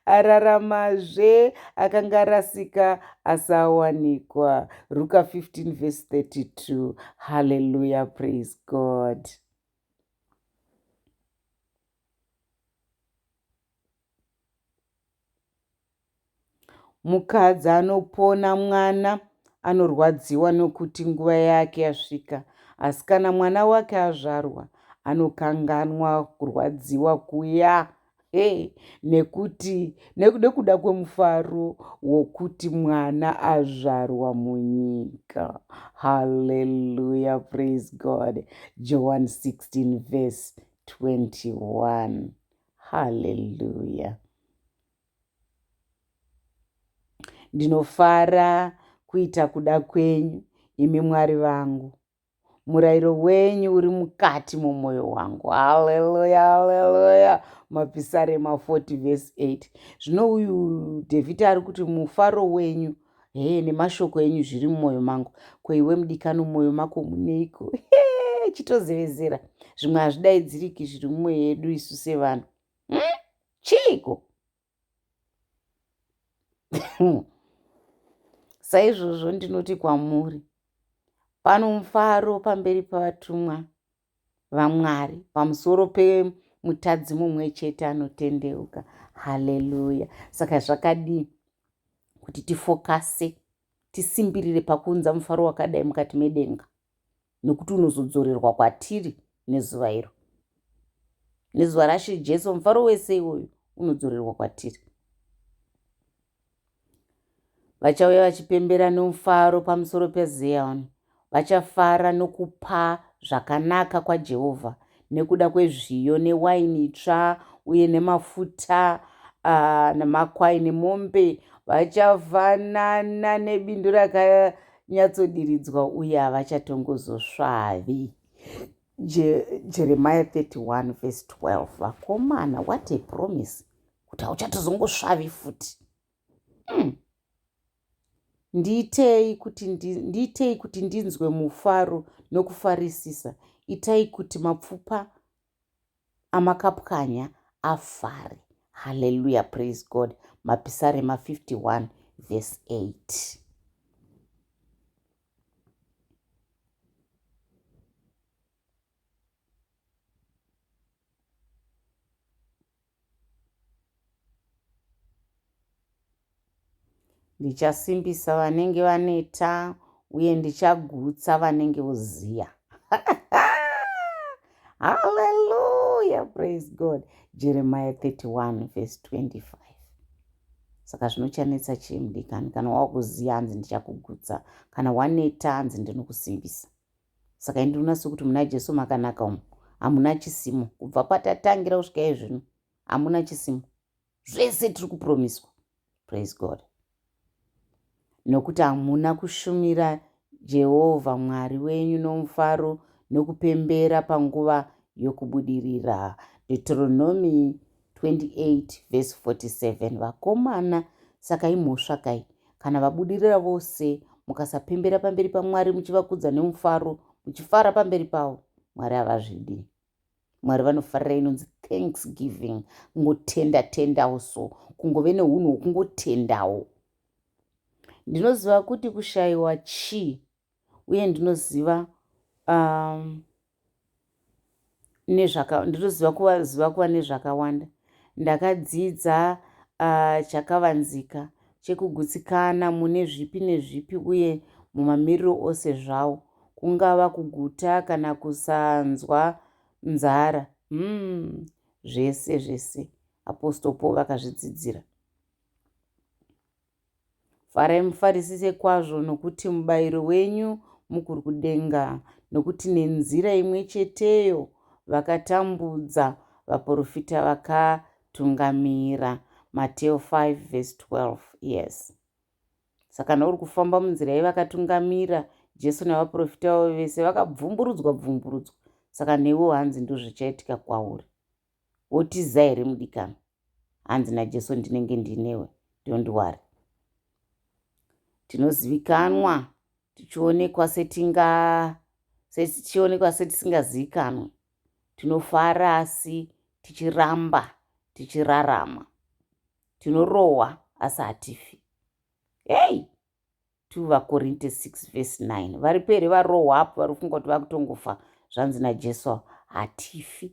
Speaker 1: araramazve, akanga rasika asawanikwa. Luka 15 verse 32. Hallelujah, praise God. Mukadzi anopona mwana anorwadziwa nokuti nguva yake yasvika, asi kana mwana wake azvarwa anokanganwa kurwadziwa kuya, nekuda kwemufaro wokuti mwana azvarwa munyika. Hallelujah, praise God. John 16 verse 21. Hallelujah. Ndinofara kuita kuda kwenyu, imi Mwari vangu. Murayiro wenyu uri mukati momwoyo wangu. Haleluya, haleluya. Mapisarema 40 verse 8. Zvino uyu David ari kuti mufaro wenyu nemashoko enyu zviri mumwoyo mangu. Kweiwe mudikani mumwoyo mako muneiko? Chitozevezera. Zvimwe hazvidaidziriki zviri mumwoyo yedu isu sevanhu. Chiiko? Saizvozvo ndinoti kwamuri, pano mufaro pamberi pavatumwa vaMwari pamusoro pemutadzi mumwe chete anotendeuka. Haleluya. Saka zvakadii kuti tifokase, tisimbirire pakuunza mufaro wakadai mukati medenga, nekuti unozodzorerwa kwatiri nezuva iro. Nezuva raShe Jesu mufaro wese iwoyu unodzorerwa kwatiri. Vachauya vachipembera nomufaro pamusoro peZioni. Vachafara nokupa zvakanaka kwaJehovha, nekuda kwezviyo newaini itsva uye nemafuta namakwai nemombe. Vachafanana nebindu rakanyatsodiridzwa uye havachatongozosvavi. Jeremiah 31 verse 12. Vakomana, what a promise, kuti hauchatozongosvavi futi. ndiitei kuti ndinzwe mufaro nokufarisisa. Itai kuti mapfupa amakapwanya afare. Hallelujah, praise God. Mapisarema 51 verse 8. Ndichasimbisa vanenge vaneta uye ndichagutsa vanenge voziya. Hallelujah, praise God. Jeremiah 31 verse 25. Saka zvinochanetsa chimudikani, kana wakuziya hanzi ndichakugutsa, kana waneta hanzi ndinokusimbisa. Saka indinonaso kuti muna Jesu makanaka umu hamuna chisimo. Kubva patatangira kusvika izvino hamuna chisimo. Zvese tiri kupromiswa. Praise God. Nokuti hamuna kushumira Jehovha Mwari wenyu nomufaro nokupembera panguva yokubudirira. Deuteronomy 28 verse 47. Vakomana, sakai mhosva kai, kana vabudirira vose mukasapembera pamberi paMwari muchivakudza nemufaro, muchifara pamberi pavo, Mwari havazvidi. Mwari vanofarira inonzi thanksgiving, kungotenda so, kungove neunhu hwokungotendawo. Ndinoziva kuti kushayiwa uye ndinoziva kuva nezvakawanda. Ndakadzidza chakavanzika chekugutsikana mune zvipi nezvipi uye mumamiriro ose zvawo, kungava kuguta kana kusanzwa nzara. Zvese Apostle Paul vakazvidzidzira. Farai mufarisise kwazvo, nokuti mubayiro wenyu mukuru kudenga, nokuti nenzira imwe cheteyo vakatambudza vaprofita vakatungamira. Mateo 5 verse 12. Yes. Saka nauri kufamba munzira yevakatungamira, Jesu navaprofita vavo vese vakabvumburudzwa. Saka newo hanzi ndozvichaitika kwauri. Wotiza here mudikana? Hanzi naJesu ndinenge ndinewe. Don't worry. Tinozivikanwa tichionekwa setisingazivikanwe. Tinofara asi tichiramba tichirarama. Tinorohwa asi hatifi. Hey! 2 vaKorinte 6 verse 9. Vari pere varohwa apo vari kufunga kuti vakutongofa, zvanzi naJesu hatifi.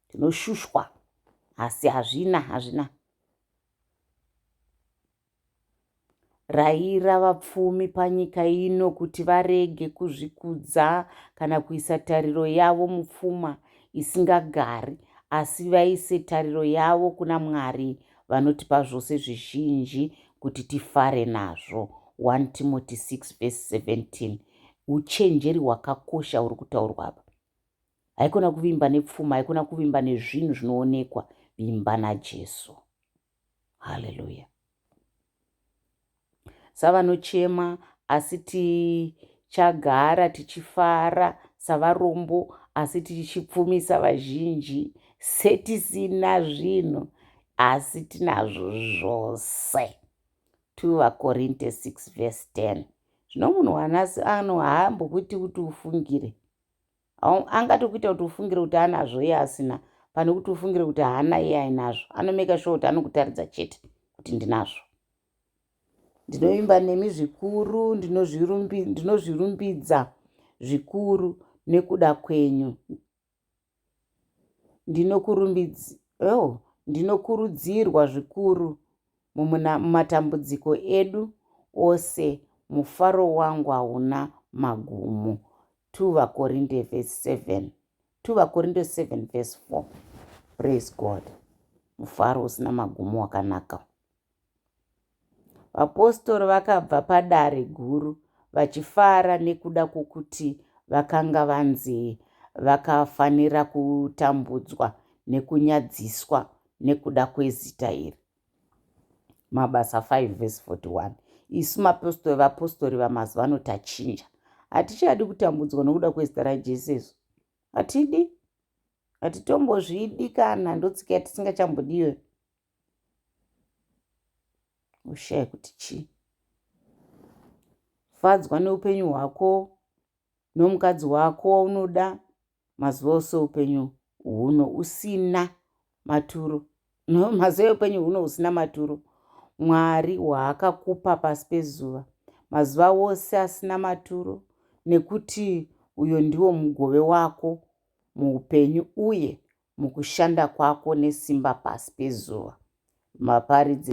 Speaker 1: Tinoshushwa asi hazvina. Rayira vapfumi panyika ino kuti varege kuzvikudza kana kuisa tariro yavo mupfuma isingagari, asi vaise tariro yavo kuna Mwari vanotipa zvose zvizhinji kuti tifare nazvo. 1 Timothy 6 verse 17. Uchenjeri hwakakosha huri kutaurwa apa. Haikona kuvimba nepfuma, haikona kuvimba nezvinhu zvinoonekwa. Vimba naJesu. Hallelujah. Savanochema asi tichagara tichifara, savarombo asi tichipfumisa vazhinji, setisina zvinhu asi tinazvo zvose. 2 vaKorinte 6 verse 10. Zvino munhu wanasi haambokuiti kuti ufungire. Angatokuita kuti ufungire kuti anazvo iye asina, pane kuti ufungire kuti haana iye ainazvo. Anomeka sure kuti anokutaridza chete kuti ndinazvo. Ndinoimba nemi zvikuru, ndinozvirumbidza zvikuru nekuda kwenyu. Ndinokurudzirwa zvikuru mumatambudziko edu ose. Mufaro wangu hauna magumo. 2 vaKorinte verse 7. 2 vaKorinte 7 verse 4. Praise God. Mufaro usina magumo wakanaka. Vapostori vakabva padare guru vachifara nekuda kwokuti vakanga vanzi vakafanira kutambudzwa nekunyadziswa nekuda kwezita iri. Mabasa 5 verse 41. Isu vapostori vamazuva ano tachinja. Hatichadi kutambudzwa nekuda kwezita raJesu. Hatidi. Hatitombozvidi kana ndotsika yatisingachambodiwe. Ushaya kuti chii? fadzwa neupenyu hwako nomukadzi wako waunoda mazuva ose upenyu huno usina maturo. Mazuva eupenyu huno usina maturo. Mwari hwaakakupa pasi pezuva mazuva ose asina maturo, nekuti uyo ndiwo mugove wako muupenyu uye mukushanda kwako nesimba pasi pezuva. Maparidzi